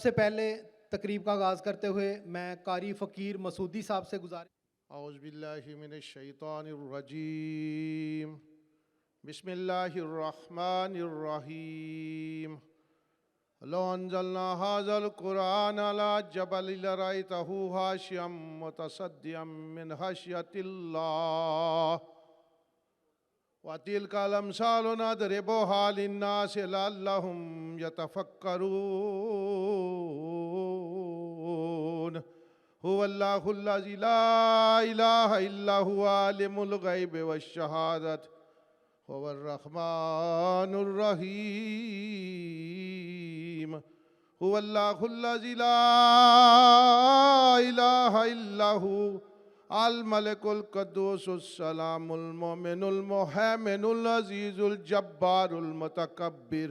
सबसे पहले तकरीब का आगाज़ करते हुए मैं कारी फ़कीर मसूदी साहब से गुजारिश। औज़ुबिल्लाहिमिनश्शैतानिर्रजीम बिस्मिल्लाहिर्रहमानिर्रहीम लो अंज़लना हाज़ल कुरान अला जबलिन लरअयतहु हाशियम मुतसद्दियम मिन खश्यतिल्लाह वतिलकल अम्सालु नदरिबुहा लिन्नासि लअल्लहुम यतफक्करून हुवल्लाहुल्लज़ी ला इलाहा इल्ला हुवा आलिमुल गैबि वश्शहादत हुवर रहमानुर रहीम हुवल्लाहुल्लज़ी ला इलाहा इल्ला हु अल मलिकुल कुद्दूसुस सलामुल मोमिनुल मुहैमिनुल अज़ीज़ुल जब्बारुल मुतकब्बिर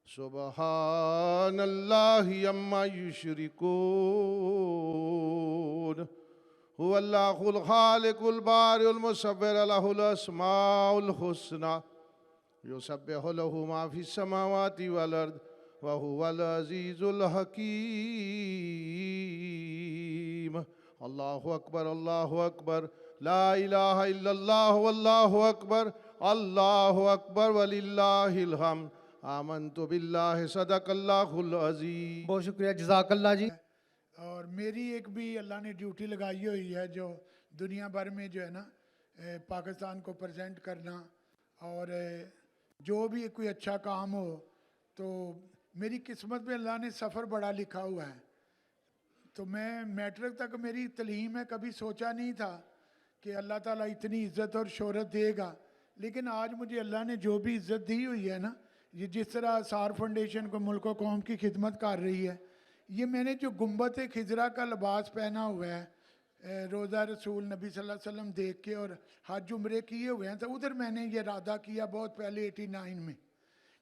सुब्हानल्लाहि अम्मा युश्रिकून हुवल्लाहुल खालिकुल बारिउल मुसव्विर लहुल अस्माउल हुस्ना युसब्बिहु लहु मा फिस समावाति वल अर्द व हुवल अज़ीज़ुल हकीम। अल्लाहु अकबर ला इलाहा इल्लल्लाह वल्लाहु अकबर वलिल्लाहिल हम्द आमन्तु बिल्लाहि सदक़ल्लाहुल अज़ीम। बहुत शुक्रिया, जज़ाकल्लाह जी। और मेरी एक भी अल्लाह ने ड्यूटी लगाई हुई है जो दुनिया भर में जो है ना पाकिस्तान को प्रेजेंट करना, और जो भी कोई अच्छा काम हो तो मेरी किस्मत में अल्लाह ने सफ़र बड़ा लिखा हुआ है। तो मैं मैट्रिक तक मेरी तलीम है, कभी सोचा नहीं था कि अल्लाह ताला इतनी इज़्ज़त और शोहरत देगा, लेकिन आज मुझे अल्लाह ने जो भी इज़्ज़त दी हुई है ना, ये जिस तरह सार फाउंडेशन को मुल्क व कौम की खिदमत कर रही है, ये मैंने जो गुम्बत खिजरा का लिबास पहना हुआ है, रोज़ा रसूल नबी सल्लल्लाहु अलैहि वसल्लम देख के और हज उम्रे किए हुए हैं, तो उधर मैंने ये इरादा किया बहुत पहले 89 में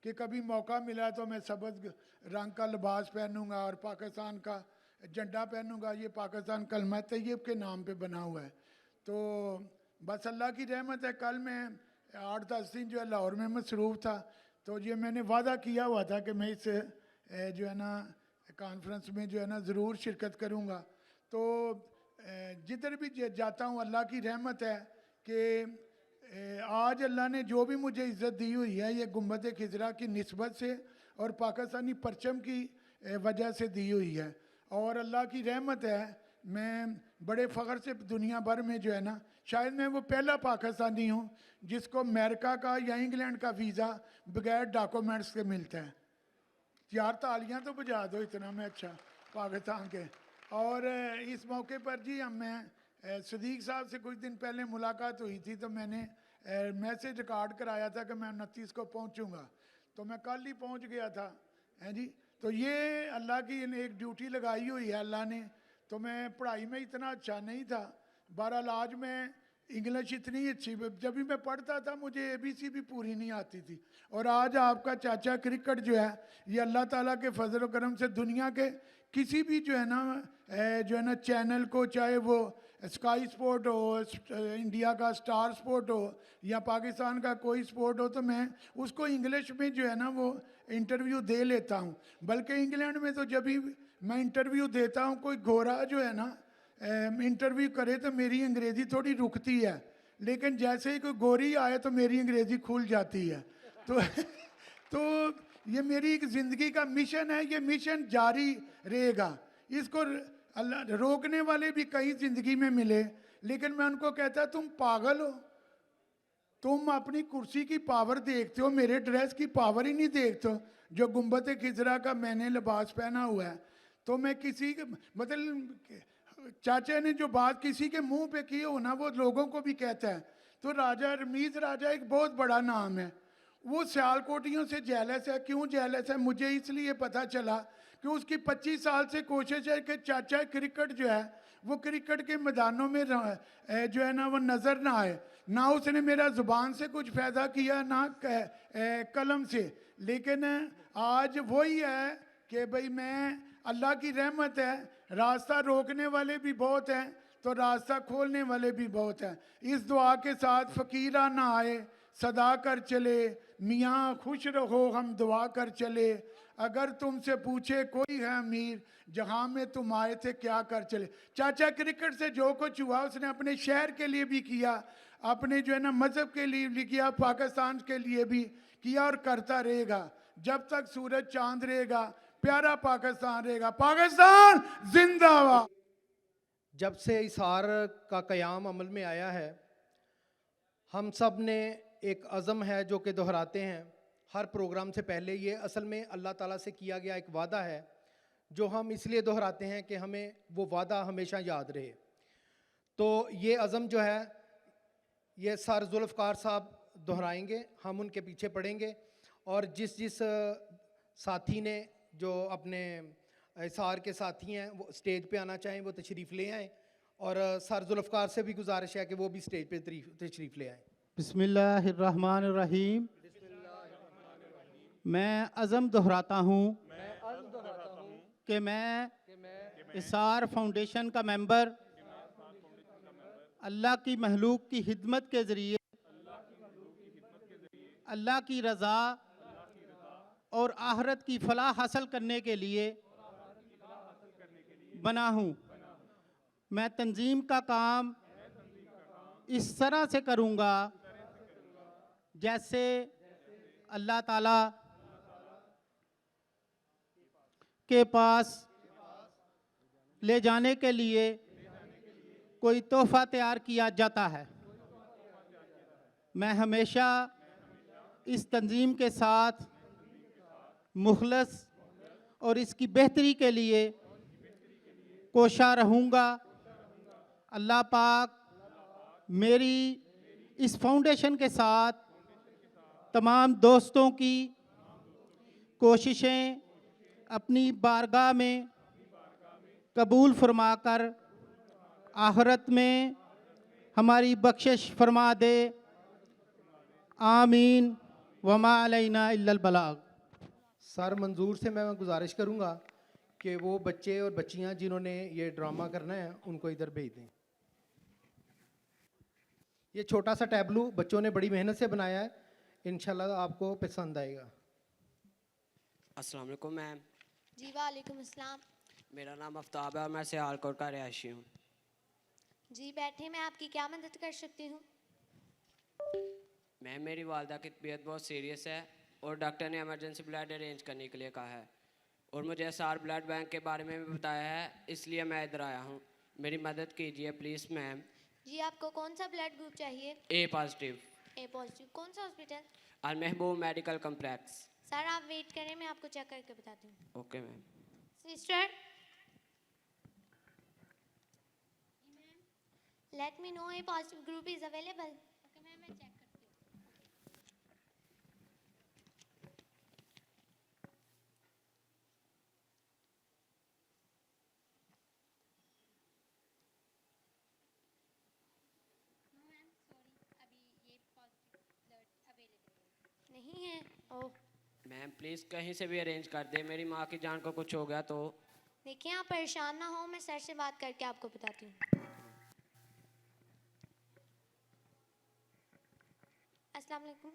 कि कभी मौका मिला तो मैं सबज़ रंग का लिबास पहनूंगा और पाकिस्तान का झंडा पहनूंगा। ये पाकिस्तान कलमा तैयब के नाम पे बना हुआ है। तो बस अल्लाह की रहमत है, कल मैं 8-10 दिन जो है लाहौर में मसरूफ़ था, तो ये मैंने वादा किया हुआ था कि मैं इस जो है ना कॉन्फ्रेंस में जो है ना ज़रूर शिरकत करूँगा। तो जिधर भी जाता हूँ अल्लाह की रहमत है कि आज अल्लाह ने जो भी मुझे इज़्ज़त दी हुई है ये गुम्बद खिजरा की निस्बत से और पाकिस्तानी परचम की वजह से दी हुई है। और अल्लाह की रहमत है, मैं बड़े फ़ख्र से दुनिया भर में जो है ना, शायद मैं वो पहला पाकिस्तानी हूँ जिसको अमेरिका का या इंग्लैंड का वीज़ा बगैर डॉक्यूमेंट्स के मिलता है। यार तालियां तो बजा दो, इतना मैं अच्छा पाकिस्तान के। और इस मौके पर जी मैं सदीक साहब से कुछ दिन पहले मुलाकात हुई थी, तो मैंने मैसेज रिकॉर्ड कराया था कि मैं 29 को पहुंचूंगा, तो मैं कल ही पहुंच गया था, हैं जी। तो ये अल्लाह की एक ड्यूटी लगाई हुई है अल्लाह ने। तो मैं पढ़ाई में इतना अच्छा नहीं था, बहरहाल आज मैं इंग्लिश इतनी अच्छी, जब भी मैं पढ़ता था मुझे ABC भी पूरी नहीं आती थी। और आज आपका चाचा क्रिकेट जो है ये अल्लाह ताला के फजल व करम से दुनिया के किसी भी जो है ना चैनल को, चाहे वो स्काई स्पोर्ट हो, इंडिया का स्टार स्पोर्ट हो या पाकिस्तान का कोई स्पोर्ट हो, तो मैं उसको इंग्लिश में जो है ना वो इंटरव्यू दे लेता हूँ। बल्कि इंग्लैंड में तो जब भी मैं इंटरव्यू देता हूँ कोई गोरा जो है ना इंटरव्यू करे तो मेरी अंग्रेज़ी थोड़ी रुकती है, लेकिन जैसे ही कोई गोरी आए तो मेरी अंग्रेज़ी खुल जाती है। तो तो ये मेरी एक ज़िंदगी का मिशन है, ये मिशन जारी रहेगा। इसको अल्लाह रोकने वाले भी कई ज़िंदगी में मिले, लेकिन मैं उनको कहता तुम पागल हो, तुम अपनी कुर्सी की पावर देखते हो, मेरे ड्रेस की पावर ही नहीं देखते हो। जो गुम्बद खिजरा का मैंने लिबास पहना हुआ है, तो मैं किसी के मतलब चाचा ने जो बात किसी के मुंह पे की हो ना, वो लोगों को भी कहता है। तो राजा रमीज राजा एक बहुत बड़ा नाम है, वो सियालकोटियों से जेलस है। क्यों जेलस है मुझे इसलिए पता चला कि उसकी 25 साल से कोशिश है कि चाचा क्रिकेट जो है वो क्रिकेट के मैदानों में जो है ना वो नज़र ना आए। ना उसने मेरा ज़ुबान से कुछ फ़ायदा किया ना कलम से, लेकिन आज वही है कि भाई मैं, अल्लाह की रहमत है, रास्ता रोकने वाले भी बहुत हैं तो रास्ता खोलने वाले भी बहुत हैं। इस दुआ के साथ फ़कीरा ना आए सदा कर चले, मियाँ खुश रहो हम दुआ कर चले, अगर तुमसे पूछे कोई है अमीर जहां में तुम आए थे क्या कर चले। चाचा क्रिकेट से जो कुछ हुआ उसने अपने शहर के लिए भी किया, अपने जो है ना मजहब के लिए भी किया, पाकिस्तान के लिए भी किया और करता रहेगा जब तक सूरज चांद रहेगा। प्यारा पाकिस्तान रहेगा। पाकिस्तान जिंदाबाद। जब से इसार का क़याम अमल में आया है, हम सब ने एक अज़म है जो कि दोहराते हैं हर प्रोग्राम से पहले। ये असल में अल्लाह ताला से किया गया एक वादा है जो हम इसलिए दोहराते हैं कि हमें वो वादा हमेशा याद रहे। तो ये अज़म जो है ये सर जुल्फ़कार साहब दोहराएंगे, हम उनके पीछे पढ़ेंगे और जिस जिस साथी ने जो अपने इसार के साथी हैं वो स्टेज पे आना चाहें वो तशरीफ़ ले आएँ और सर जुल्फ़कार से भी गुजारिश है कि वो भी स्टेज पे तशरीफ़ ले आएँ। बिस्मिल्लाहिर्रहमानिर्रहीम। मैं अज़म दोहराता हूँ कि मैं इसार फाउंडेशन का मेंबर अल्लाह की महलूक की खिदमत के ज़रिए अल्लाह की रज़ा और आखिरत की फलाह हासिल करने के लिए बना हूँ। मैं तंजीम का काम इस तरह से करूँगा जैसे अल्लाह ताला के पास ले जाने के लिए कोई तोहफ़ा तैयार किया जाता है। मैं हमेशा इस तंजीम के साथ मुखलस और इसकी बेहतरी के लिए कोशा रहूँगा। अल्लाह पाक मेरी इस फाउंडेशन के साथ तमाम दोस्तों की कोशिशें अपनी बारगाह में कबूल फरमाकर आखिरत में हमारी बख्शिश फरमा दे। आमीन वमा अलैना इल्लल बलाग। सर मंजूर से मैं गुजारिश करूंगा कि वो बच्चे और बच्चियां जिन्होंने ये ड्रामा करना है उनको इधर भेज दें। ये छोटा सा टैबलू बच्चों ने बड़ी मेहनत से बनाया है, इंशाल्लाह आपको पसंद आएगा। अस्सलाम वालेकुम मैम। जी वालेकुम अस्सलाम। मेरा नाम आफ्ताब है और मैं सियालकोट का रहायशी हूँ। जी बैठे, मैं आपकी क्या मदद कर सकती हूँ? मैम मेरी वालदा की तबीयत बहुत सीरियस है और डॉक्टर ने इमरजेंसी ब्लड अरेंज करने के लिए कहा है और मुझे एसआर ब्लड बैंक के बारे में भी बताया है, इसलिए मैं इधर आया हूँ। मेरी मदद कीजिए प्लीज़ मैम। जी आपको कौन सा ब्लड ग्रुप चाहिए? ए पॉजिटिव। ए पॉजिटिव। कौन सा हॉस्पिटल? अल महबूब मेडिकल कम्प्लेक्स। सर आप वेट करें, मैं आपको चेक करके बताती हूँ। Okay ma'am. Sister let me know A positive group is available. Okay ma'am, मैं चेक करती हूँ। नहीं है। ओह मैम प्लीज़ कहीं से भी अरेंज कर दे, मेरी माँ की जान को कुछ हो गया तो। देखिए आप परेशान ना हो, मैं सर से बात करके आपको बताती हूँ। अस्सलाम वालेकुम।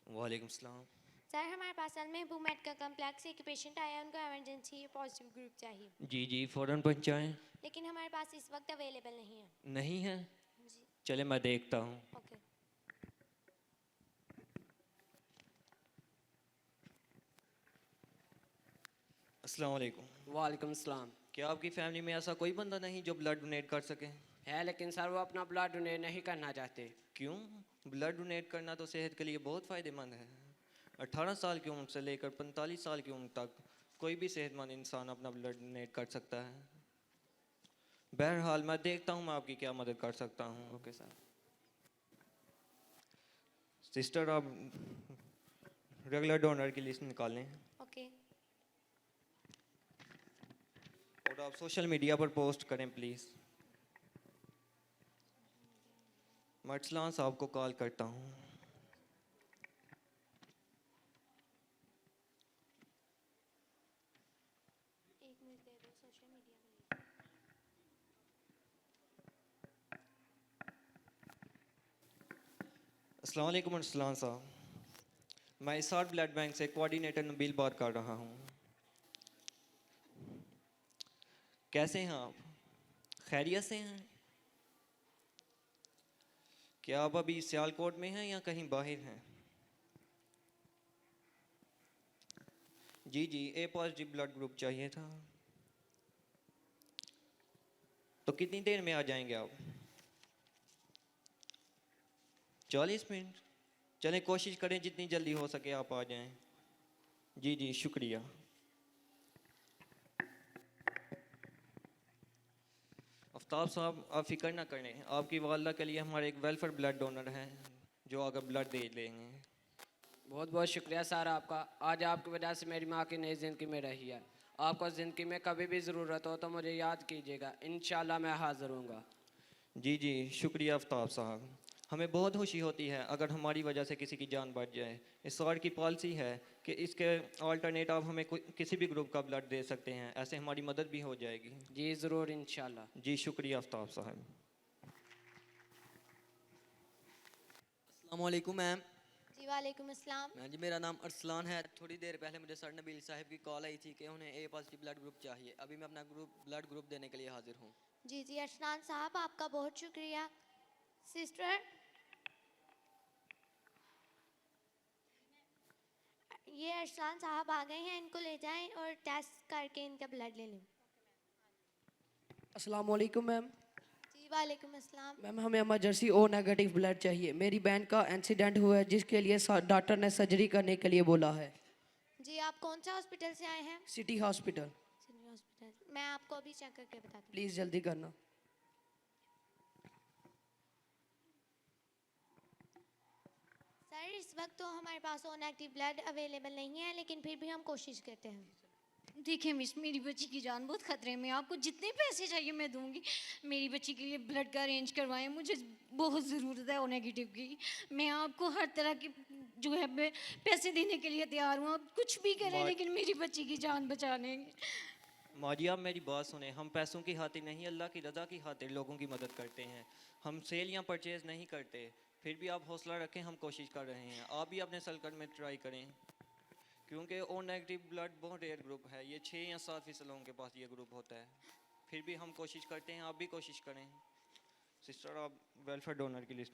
वालेकुम सलाम। सर हमारे पास अल महबूब मेडिकल कम्प्लेक्स से एक पेशेंट आया है, उनको इमरजेंसी पॉजिटिव ग्रुप चाहिए, जी जी फ़ौरन पहुँचाएँ। लेकिन हमारे पास इस वक्त अवेलेबल नहीं है। नहीं है? जी चले मैं देखता हूँ। ओके। अस्सलाम वालेकुम। वालेकुम अस्सलाम। क्या आपकी फैमिली में ऐसा कोई बंदा नहीं जो ब्लड डोनेट कर सके? है लेकिन सर वो अपना ब्लड डोनेट नहीं करना चाहते। क्यों? ब्लड डोनेट करना तो सेहत के लिए बहुत फ़ायदेमंद है। 18 साल की उम्र से लेकर 45 साल की उम्र तक कोई भी सेहतमंद इंसान अपना ब्लड डोनेट कर सकता है। बहरहाल मैं देखता हूँ मैं आपकी क्या मदद कर सकता हूँ। Okay sir. सिस्टर आप रेगुलर डोनर की लिस्ट निकालें ओके। और आप सोशल मीडिया पर पोस्ट करें प्लीज़। मैं अरसलान साहब को कॉल करता हूँ। एक मिनट दे दो, सोशल मीडिया में। अस्सलाम वालेकुम अरसलान साहब, मैं इसार ब्लड बैंक से कोऑर्डिनेटर नबील बात कर रहा हूँ। कैसे हैं आप? खैरियत से हैं? क्या आप अभी सियालकोट में हैं या कहीं बाहर हैं? जी जी, ए पॉजिटिव ब्लड ग्रुप चाहिए था। तो कितनी देर में आ जाएंगे आप? 40 मिनट? चलें, कोशिश करें जितनी जल्दी हो सके आप आ जाएं। जी जी, शुक्रिया। आफ्ताब साहब, आप फिक्र ना करें, आपकी वालदा के लिए हमारे एक वेलफेयर ब्लड डोनर हैं जो आगे ब्लड दे देंगे। बहुत बहुत शुक्रिया सर आपका। आज आपकी वजह से मेरी माँ की नई ज़िंदगी में रही है। आपको ज़िंदगी में कभी भी ज़रूरत हो तो मुझे याद कीजिएगा, इंशाल्लाह मैं हाज़िर हूँगा। जी जी, शुक्रिया आफ्ताब साहब। हमें बहुत खुशी होती है अगर हमारी वजह से किसी की जान बच जाए। इस सॉर्ट की पॉलिसी है कि इसके अल्टरनेट आप हमें किसी भी ग्रुप का ब्लड दे सकते हैं, ऐसे हमारी मदद भी हो जाएगी। जी ज़रूर, इंशाल्लाह। जी शुक्रिया आफ्ताब साहब। अस्सलामुअलैकुम मैम। जी वालेकुम अस्सलाम। मैम जी, मेरा नाम अरसलान है। थोड़ी देर पहले मुझे सर नबील साहब की कॉल आई थी कि उन्हें ए पॉजिटिव ब्लड ग्रुप चाहिए। अभी मैं अपना ब्लड ग्रुप देने के लिए हाजिर हूँ। जी जी अरसलान साहब, आपका बहुत शुक्रिया। सिस्टर, ये अरसलान साहब आ गए हैं, इनको ले जाएं और टेस्ट करके इनका ब्लड ले लें। अस्सलाम वालेकुम मैम। जी वालेकुम अस्सलाम। मैम, हमें इमरजेंसी ओ नेगेटिव ब्लड चाहिए। मेरी बहन का एक्सीडेंट हुआ है जिसके लिए डॉक्टर ने सर्जरी करने के लिए बोला है। जी, आप कौन सा हॉस्पिटल से आए हैं? City hospital. City hospital. मैं आपको अभी चेक करके बताती हूँ। प्लीज़ जल्दी करना। सर, इस वक्त तो हमारे पास ओ नेगेटिव ब्लड अवेलेबल नहीं है, लेकिन फिर भी हम कोशिश करते हैं। देखिए मिस, मेरी बच्ची की जान बहुत ख़तरे में है। आपको जितने पैसे चाहिए मैं दूंगी। मेरी बच्ची के लिए ब्लड का अरेंज करवाएं, मुझे बहुत ज़रूरत है ओ नेगेटिव की। मैं आपको हर तरह की जो है मैं पैसे देने के लिए तैयार हूँ। आप कुछ भी करें लेकिन मेरी बच्ची की जान बचा लेंगे। माजी, आप मेरी बात सुने। हम पैसों की खातिर नहीं, अल्लाह की रज़ा की खातिर लोगों की मदद करते हैं। हम सेल या परचेज़ नहीं करते। फिर भी आप हौसला रखें, हम कोशिश कर रहे हैं। आप भी अपने सर्कल में ट्राई करें, क्योंकि ओ नेगेटिव ब्लड बहुत रेयर ग्रुप है। ये 6 या 7% लोगों के पास ये ग्रुप होता है। फिर भी हम कोशिश करते हैं, आप भी कोशिश करें। सिस्टर, आप वेलफेयर डोनर की लिस्ट।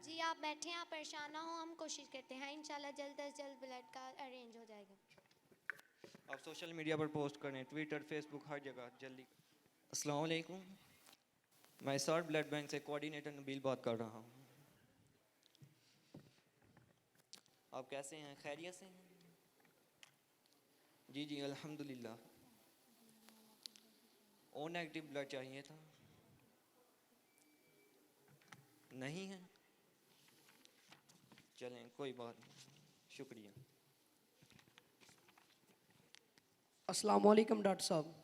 जी आप बैठें, आप परेशान ना हो, हम कोशिश करते हैं। इंशाल्लाह जल्द अज जल्द ब्लड का अरेंज हो जाएगा। आप सोशल मीडिया पर पोस्ट करें, ट्विटर, फेसबुक, हर जगह जल्दी। अस्सलाम वालेकुम, मैं सार ब्लड बैंक से कोऑर्डिनेटर नबील बात कर रहा हूँ। आप कैसे हैं? खैरियत से हैं? जी जी, अल्हम्दुलिल्लाह। ओ नेगेटिव ब्लड चाहिए था। नहीं है? चलें, कोई बात नहीं, शुक्रिया। अस्सलाम वालेकुम डॉक्टर साहब।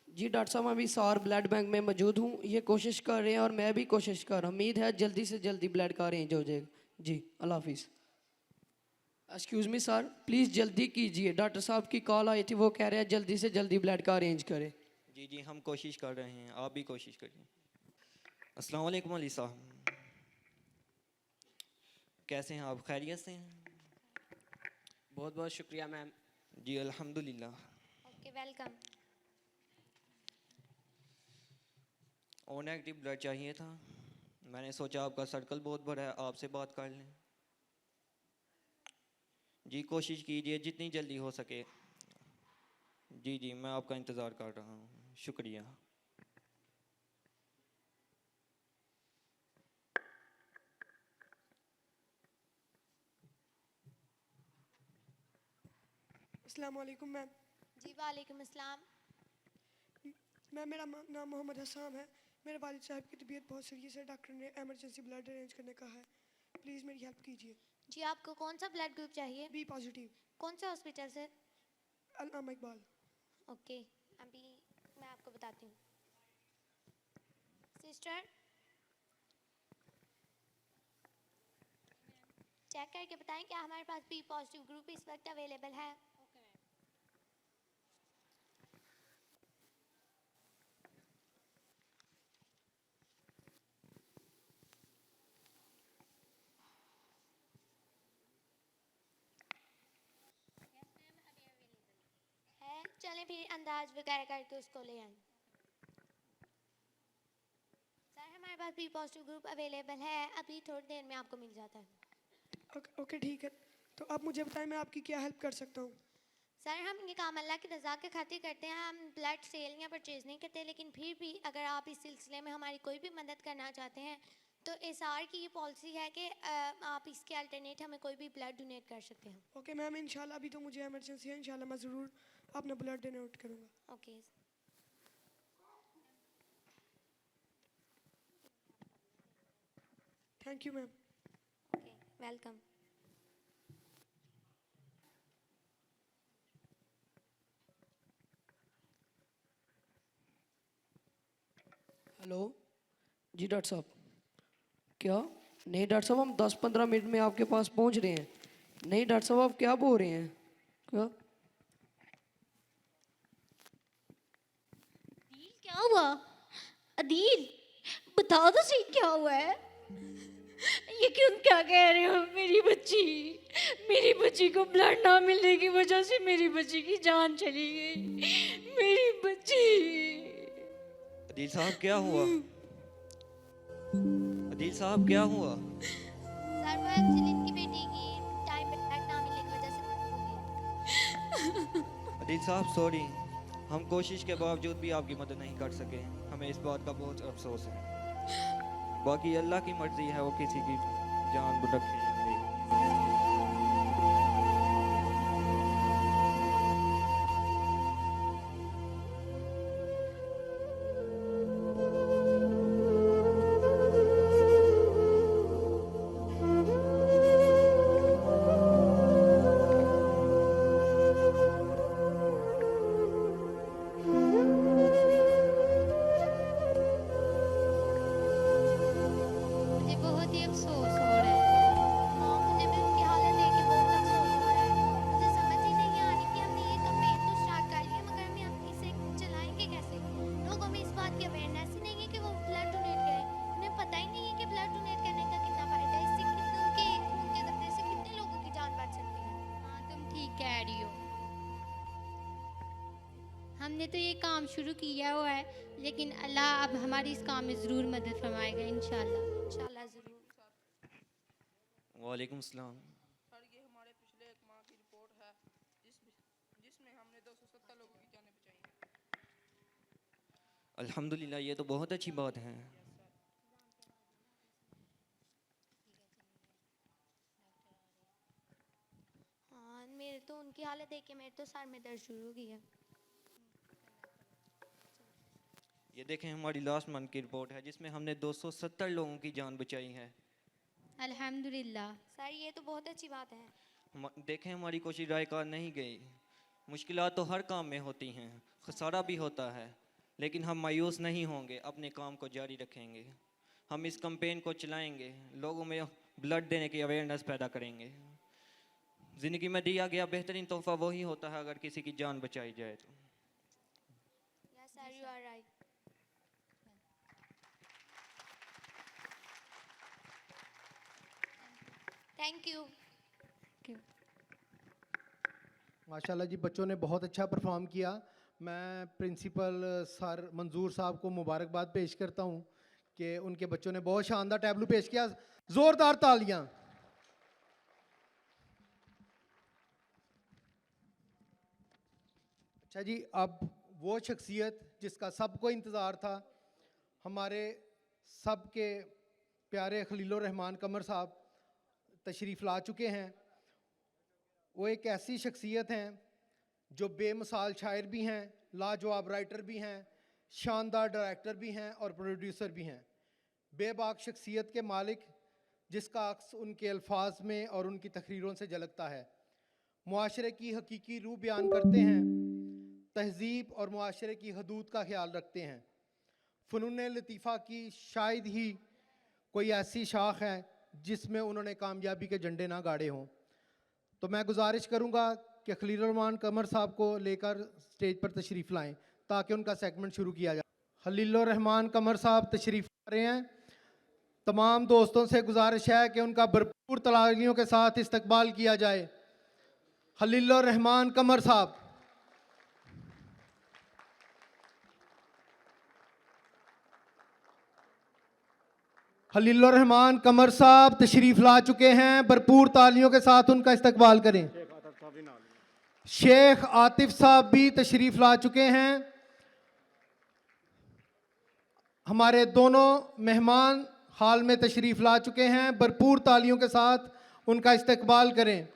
जी डॉक्टर साहब, मैं अभी सार ब्लड बैंक में मौजूद हूँ। ये कोशिश कर रहे हैं और मैं भी कोशिश कर रहा हूँ। उम्मीद है जल्दी से जल्दी ब्लड का अरेंज हो जाएगा। जी, अल्लाह हाफिज़। एक्सक्यूज़ मी सर, प्लीज़ जल्दी कीजिए। डॉक्टर साहब की कॉल आई थी, वो कह रहे हैं जल्दी से जल्दी ब्लड का अरेंज करें। जी जी, हम कोशिश कर रहे हैं, आप भी कोशिश करिए। अस्सलाम वालेकुम अली साहब, कैसे हैं आप? खैरियत से हैं? बहुत बहुत शुक्रिया मैम। जी अल्हम्दुलिल्लाह। Okay, welcome. O negative blood चाहिए था। मैंने सोचा आपका सर्कल बहुत बड़ा है, आपसे बात कर लें। जी कोशिश कीजिए जितनी जल्दी हो सके। जी जी, मैं आपका इंतज़ार कर रहा हूँ, शुक्रिया। अस्सलाम वालेकुम मैम। जी वालेकुम अस्सलाम। मैम, मेरा नाम मोहम्मद हसाम है। मेरे वालिद साहब की तबीयत बहुत सीरियस है। डॉक्टर ने एमरजेंसी ब्लड अरेंज करने कहा है। प्लीज़ मेरी हेल्प कीजिए। जी, आपको कौन सा ब्लड ग्रुप चाहिए? B positive. कौन से हॉस्पिटल से? अल्लामा इकबाल। ओके, अभी मैं आपको बताती हूँ। सिस्टर, चेक करके बताएं क्या हमारे पास बी पॉजिटिव ग्रुप इस वक्त अवेलेबल है। है, चलें फिर अंदाज वगैरह करके उसको ले आएं। हमारे पास बी पॉजिटिव ग्रुप अवेलेबल है, अभी थोड़ी देर में आपको मिल जाता है। ओके ठीक है, तो आप मुझे बताएं मैं आपकी क्या हेल्प कर सकता हूँ। सर हम ये काम अल्लाह की रज़ा के खातिर करते हैं, हम ब्लड सेल या परचेज़ नहीं करते, लेकिन फिर भी अगर आप इस सिलसिले में हमारी कोई भी मदद करना चाहते हैं तो एसआर की ये पॉलिसी है कि आप इसके अल्टरनेट हमें कोई भी ब्लड डोनेट कर सकते हैं। ओके मैम, इंशाल्लाह अभी तो मुझे इमरजेंसी है, इंशाल्लाह मैं ज़रूर अपना ब्लड डोनेट करूँगा। Okay thank you ma'am. Okay welcome. Hello जी डॉक्टर साहब, क्या नहीं डॉक्टर साहब हम 10-15 मिनट में आपके पास पहुंच रहे हैं। नहीं डॉक्टर साहब आप क्या बोल रहे हैं? क्या अदील क्या हुआ? अदील बताओ तो सही क्या हुआ है? ये क्यों क्या कह रहे हो? मेरी बच्ची को ब्लड ना मिलने की वजह से मेरी बच्ची की जान चली गई। मेरी बच्ची। अदील साहब क्या हुआ? अदील साहब क्या हुआ? सर वो एक्चुअली इनकी बेटी की टाइम पे ब्लड ना मिलने की वजह से मौत हो गई। अदील साहब सॉरी, हम कोशिश के बावजूद भी आपकी मदद नहीं कर सके, हमें इस बात का बहुत अफसोस है। बाकी अल्लाह की मर्जी है, वो किसी की जान रखे या नहीं। मुझे बहुत ही अफसोस हो रहा है। हाँ मुझे भी उनकी हालत देख के बहुत अफसोस हो रहा है। मुझे समझ ही नहीं आ रही कि हमने ये कैंपेन तो स्टार्ट कर लिया मगर हम इसे चलाएंगे कैसे। लोगों में इस बात की अवेयरनेस ही नहीं है कि वो ब्लड डोनेट करें। उन्हें पता ही नहीं है कि ब्लड डोनेट करने का कितना फ़ायदा है, इससे कितने उनके खून के कतरे से कितने लोगों की जान बच सकती है। हाँ तुम ठीक कह रही हो। हमने तो ये काम शुरू किया हुआ है, लेकिन अल्लाह अब हमारी इस काम में ज़रूर मदद फरमाएगा इंशाल्लाह। इंशाल्लाह ज़रूर। वालेकुम सलाम। सर ये हमारे पिछले एक माह की रिपोर्ट है जिसमें हमने 270 लोगों की जानें बचाई हैं। अल्हम्दुलिल्लाह, ये तो बहुत अच्छी बात है। हाँ मेरे तो उनकी हालत देख के मेरे तो सर में दर्द शुरू हो गई है। ये देखें हमारी लास्ट मंथ की रिपोर्ट है जिसमें हमने 270 लोगों की जान बचाई है। अल्हम्दुलिल्लाह। सर ये तो बहुत अच्छी बात है। देखें हमारी कोशिश रायकार नहीं गई। मुश्किलात तो हर काम में होती हैं, खसारा भी होता है, लेकिन हम मायूस नहीं होंगे, अपने काम को जारी रखेंगे। हम इस कैंपेन को चलाएंगे, लोगों में ब्लड देने की अवेयरनेस पैदा करेंगे। ज़िंदगी में दिया गया बेहतरीन तोहफा वही होता है अगर किसी की जान बचाई जाए तो। Yes sir you are right. Thank you. माशाल्लाह जी, बच्चों ने बहुत अच्छा परफॉर्म किया। मैं प्रिंसिपल सर मंजूर साहब को मुबारकबाद पेश करता हूं कि उनके बच्चों ने बहुत शानदार टैबलू पेश किया। ज़ोरदार तालियां। अच्छा जी, अब वो शख्सियत जिसका सबको इंतज़ार था, हमारे सबके प्यारे खलीलुर रहमान कमर साहब तशरीफ़ ला चुके हैं। वो एक ऐसी शख्सियत हैं जो बेमिसाल शायर भी हैं, लाजवाब राइटर भी हैं, शानदार डायरेक्टर भी हैं और प्रोड्यूसर भी हैं। बेबाक शख्सियत के मालिक जिसका अक्स उनके अल्फाज में और उनकी तकरीरों से झलकता है। मुआशरे की हकीकी रूह बयान करते हैं, तहज़ीब और मुआशरे की हदूद का ख्याल रखते हैं। फ़नून लतीफ़ा की शायद ही कोई ऐसी शाख है जिसमें उन्होंने कामयाबी के झंडे ना गाड़े हों। तो मैं गुजारिश करूंगा कि खलीलुर रहमान कमर साहब को लेकर स्टेज पर तशरीफ़ लाएं ताकि उनका सेगमेंट शुरू किया जाए। खलीलुर रहमान कमर साहब तशरीफ़ ला रहे हैं। तमाम दोस्तों से गुजारिश है कि उनका भरपूर तालियों के साथ इस्तकबाल किया जाए। खलीलुर रहमान कमर साहब। खलीलुर रहमान कमर साहब तशरीफ ला चुके हैं, भरपूर तालियों के साथ उनका इस्तकबाल करें। शेख आतिफ साहब भी तशरीफ ला चुके हैं। हमारे दोनों मेहमान हाल में तशरीफ ला चुके हैं, भरपूर तालियों के साथ उनका इस्तकबाल करें।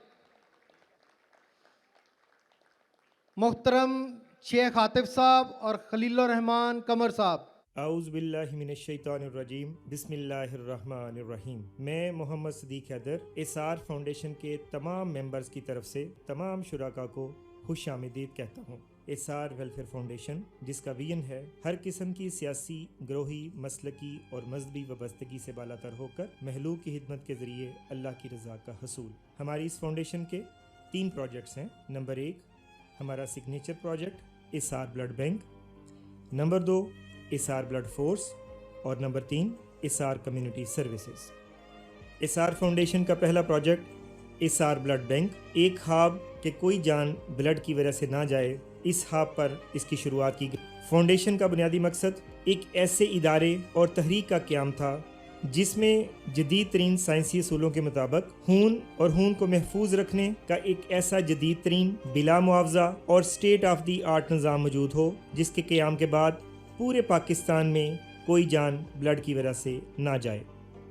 मोहतरम शेख आतिफ साहब और खलीलुर रहमान कमर साहब। आउज़ बिल्लाहि मिनश शैतानिर रजीम, बिस्मिल्लाहिर रहमानिर रहीम। मैं मोहम्मद सदीक हैदर एसआर फाउंडेशन के तमाम मेंबर्स की तरफ से तमाम शुराका को खुश आमदीद कहता हूँ। एसआर वेलफेयर फाउंडेशन, जिसका विजन है हर किस्म की सियासी, ग्रोही, मसलकी और मजहबी वाबस्तगी से बालातर होकर महलूक की खिदमत के ज़रिए अल्लाह की रज़ा का हसूल। हमारी इस फाउंडेशन के 3 प्रोजेक्ट्स हैं। नंबर 1 हमारा signature project SR blood bank, number 2 SR blood force और number 3 SR community services. SR foundation का पहला प्रोजेक्ट एसआर ब्लड बैंक, एक ख्वाब कि कोई जान ब्लड की वजह से ना जाए, इस ख्वाब पर इसकी शुरुआत की गई। फाउंडेशन का बुनियादी मकसद एक ऐसे इदारे और तहरीक का क़याम था जिसमें जदीद तरीन साइंसी असूलों के मुताबिक खून और खून को महफूज रखने का एक ऐसा जदीद तरीन बिला मुआवजा और स्टेट ऑफ द आर्ट निज़ाम मौजूद हो जिसके क़याम के बाद पूरे पाकिस्तान में कोई जान ब्लड की वजह से ना जाए।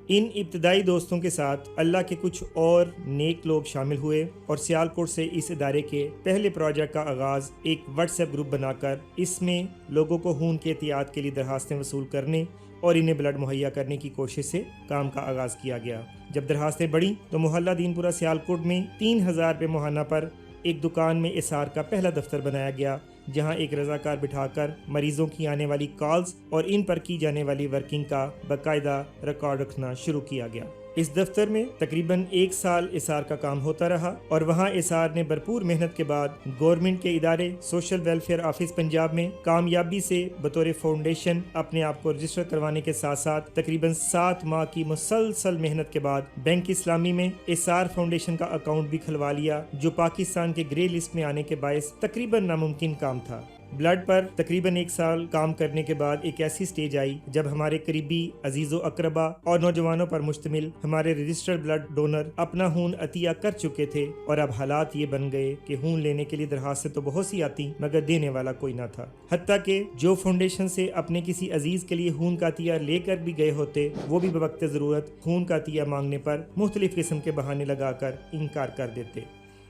इन इब्तदाई दोस्तों के साथ अल्लाह के कुछ और नेक लोग शामिल हुए और सियालकोट से इस इदारे के पहले प्रोजेक्ट का आगाज़ एक व्हाट्सएप ग्रुप बनाकर इसमें लोगों को खून की एहतियात के लिए दरखास्तें वसूल करने और इन्हें ब्लड मुहैया करने की कोशिश से काम का आगाज़ किया गया। जब दरखास्तें बढ़ी तो मोहल्ला दीनपुरा सियालकोट में 3000 रुपये मुहाना पर एक दुकान में एसआर का पहला दफ्तर बनाया गया, जहां एक रजाकार बिठाकर मरीजों की आने वाली कॉल्स और इन पर की जाने वाली वर्किंग का बाकायदा रिकॉर्ड रखना शुरू किया गया। इस दफ्तर में तकरीबन 1 साल एसआर का काम होता रहा और वहां एसआर ने भरपूर मेहनत के बाद गवर्नमेंट के इदारे सोशल वेलफेयर ऑफिस पंजाब में कामयाबी से बतौर फाउंडेशन अपने आप को रजिस्टर करवाने के साथ साथ तकरीबन 7 माह की मुसलसल मेहनत के बाद बैंक इस्लामी में एसआर फाउंडेशन का अकाउंट भी खुलवा लिया, जो पाकिस्तान के ग्रे लिस्ट में आने के बायस तकरीबन नामुमकिन काम था। ब्लड पर तकरीबन 1 साल काम करने के बाद एक ऐसी स्टेज आई जब हमारे करीबी अजीज़ो अकरबा और नौजवानों पर मुश्तमिल हमारे रजिस्टर्ड ब्लड डोनर अपना खून अतिया कर चुके थे और अब हालात ये बन गए कि खून लेने के लिए दरखास्तें तो बहुत सी आती मगर देने वाला कोई ना था। हत्ता कि जो फाउंडेशन से अपने किसी अजीज के लिए खून का अतिया लेकर भी गए होते वो भी बवक्त ज़रूरत खून का अतिया मांगने पर मुख्तलिफ किस्म के बहाने लगाकर इनकार कर देते।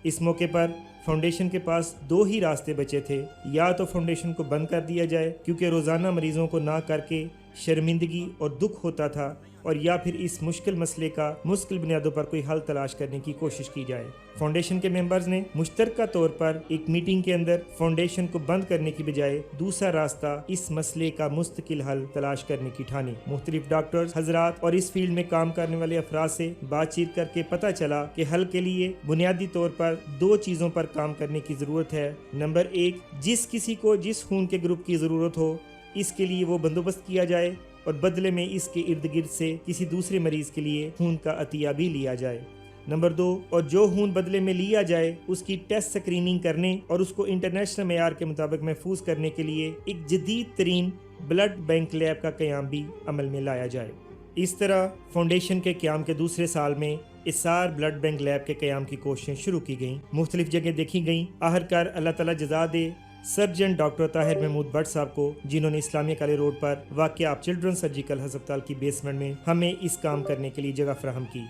इस मौके पर फाउंडेशन के पास 2 ही रास्ते बचे थे, या तो फाउंडेशन को बंद कर दिया जाए क्योंकि रोज़ाना मरीजों को ना करके शर्मिंदगी और दुख होता था, और या फिर इस मुश्किल मसले का मुश्किल बुनियादों पर कोई हल तलाश करने की कोशिश की जाए। फाउंडेशन के मेंबर्स ने मुश्तरका तौर पर एक मीटिंग के अंदर फाउंडेशन को बंद करने की बजाय दूसरा रास्ता इस मसले का मुस्तकिल हल तलाश करने की ठानी। मुख्तलिफ डॉक्टर्स हजरात और इस फील्ड में काम करने वाले अफराद से बातचीत करके पता चला कि हल के लिए बुनियादी तौर पर 2 चीज़ों पर काम करने की ज़रूरत है। नंबर 1, जिस किसी को जिस खून के ग्रुप की ज़रूरत हो इसके लिए वो बंदोबस्त किया जाए और बदले में इसके इर्द गिर्द से किसी दूसरे मरीज के लिए खून का अतिया भी लिया जाए। नंबर 2, और जो खून बदले में लिया जाए उसकी टेस्ट स्क्रीनिंग करने और उसको इंटरनेशनल मेयार के मुताबिक महफूज करने के लिए एक जदीद तरीन ब्लड बैंक लैब का क़याम भी अमल में लाया जाए। इस तरह फाउंडेशन के क़याम के दूसरे साल में एसआर ब्लड बैंक लैब के क़याम की कोशिशें शुरू की गईं, मुख्तलिफ जगह देखी गईं। आहरकार अल्लाह ताला जज़ा दे सर्जन डॉक्टर ताहिर महमूद भट्ट साहब को, जिन्होंने इस्लामिया कॉलेज रोड पर वाक़या चिल्ड्रन सर्जिकल हस्पताल की बेसमेंट में हमें इस काम करने के लिए जगह फराहम की,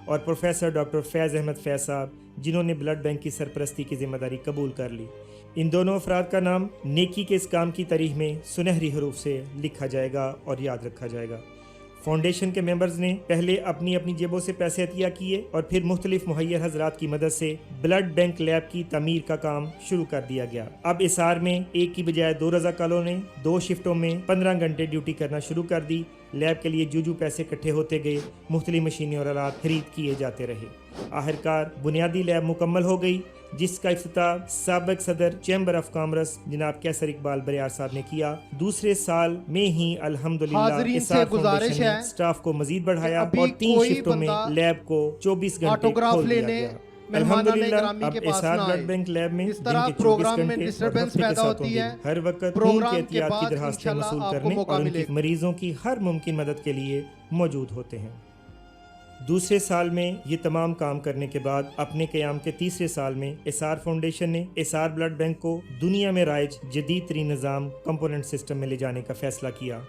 और प्रोफेसर डॉक्टर फैज़ अहमद फैज़ साहब, जिन्होंने ब्लड बैंक की सरपरस्ती की जिम्मेदारी कबूल कर ली। इन दोनों अफराद का नाम नेकी के इस काम की तारीख में सुनहरी हरूफ से लिखा जाएगा और याद रखा जाएगा। फाउंडेशन के मेंबर्स ने पहले अपनी अपनी जेबों से पैसे अतिया किए और फिर मुख्तलिफ मुहैयर हजरात की मदद से ब्लड बैंक लैब की तमीर का काम शुरू कर दिया गया। अब एसआर में एक की बजाय 2 रज़ाकारों ने 2 शिफ्टों में 15 घंटे ड्यूटी करना शुरू कर दी। लैब के लिए जूजू पैसे इकट्ठे होते गए, मुख्तलिफ मशीनें और आलात खरीद किए जाते रहे। आखिरकार बुनियादी लैब मुकम्मल हो गई, जिसका इफ्तिताह साबिक सदर चैम्बर ऑफ कॉमर्स जनाब कैसर इकबाल बरियार साहब ने किया। दूसरे साल में ही अल्हम्दुलिल्लाह एसआर फाउंडेशन ने स्टाफ को मजीद बढ़ाया और 3 शिफ्टों में लैब को 24 घंटे खोल दिया गया। मेहमानाने अल्हम्दुलिल्लाह ग्रामी अब के पास एसआर ना ब्लड आए। बैंक लैब में इस तरह दिन के 24 प्रोग्राम में घंटे और डिस्टरबेंस हफ्ते के पैदा 7 होती है। दिन हर वक्त खून प्रोग्राम के के एहतियात की बाद दरखास्तें इंशाल्लाह मसूल आपको करने मौका और उनके मिलेगा। मरीजों की हर मुमकिन मदद के लिए मौजूद होते हैं। दूसरे साल में ये तमाम काम करने के बाद अपने क़याम के तीसरे साल में एसआर फाउंडेशन ने एसआर ब्लड बैंक को दुनिया में राइज जदीद तरीन निज़ाम कंपोनेंट सिस्टम में ले जाने का फैसला किया,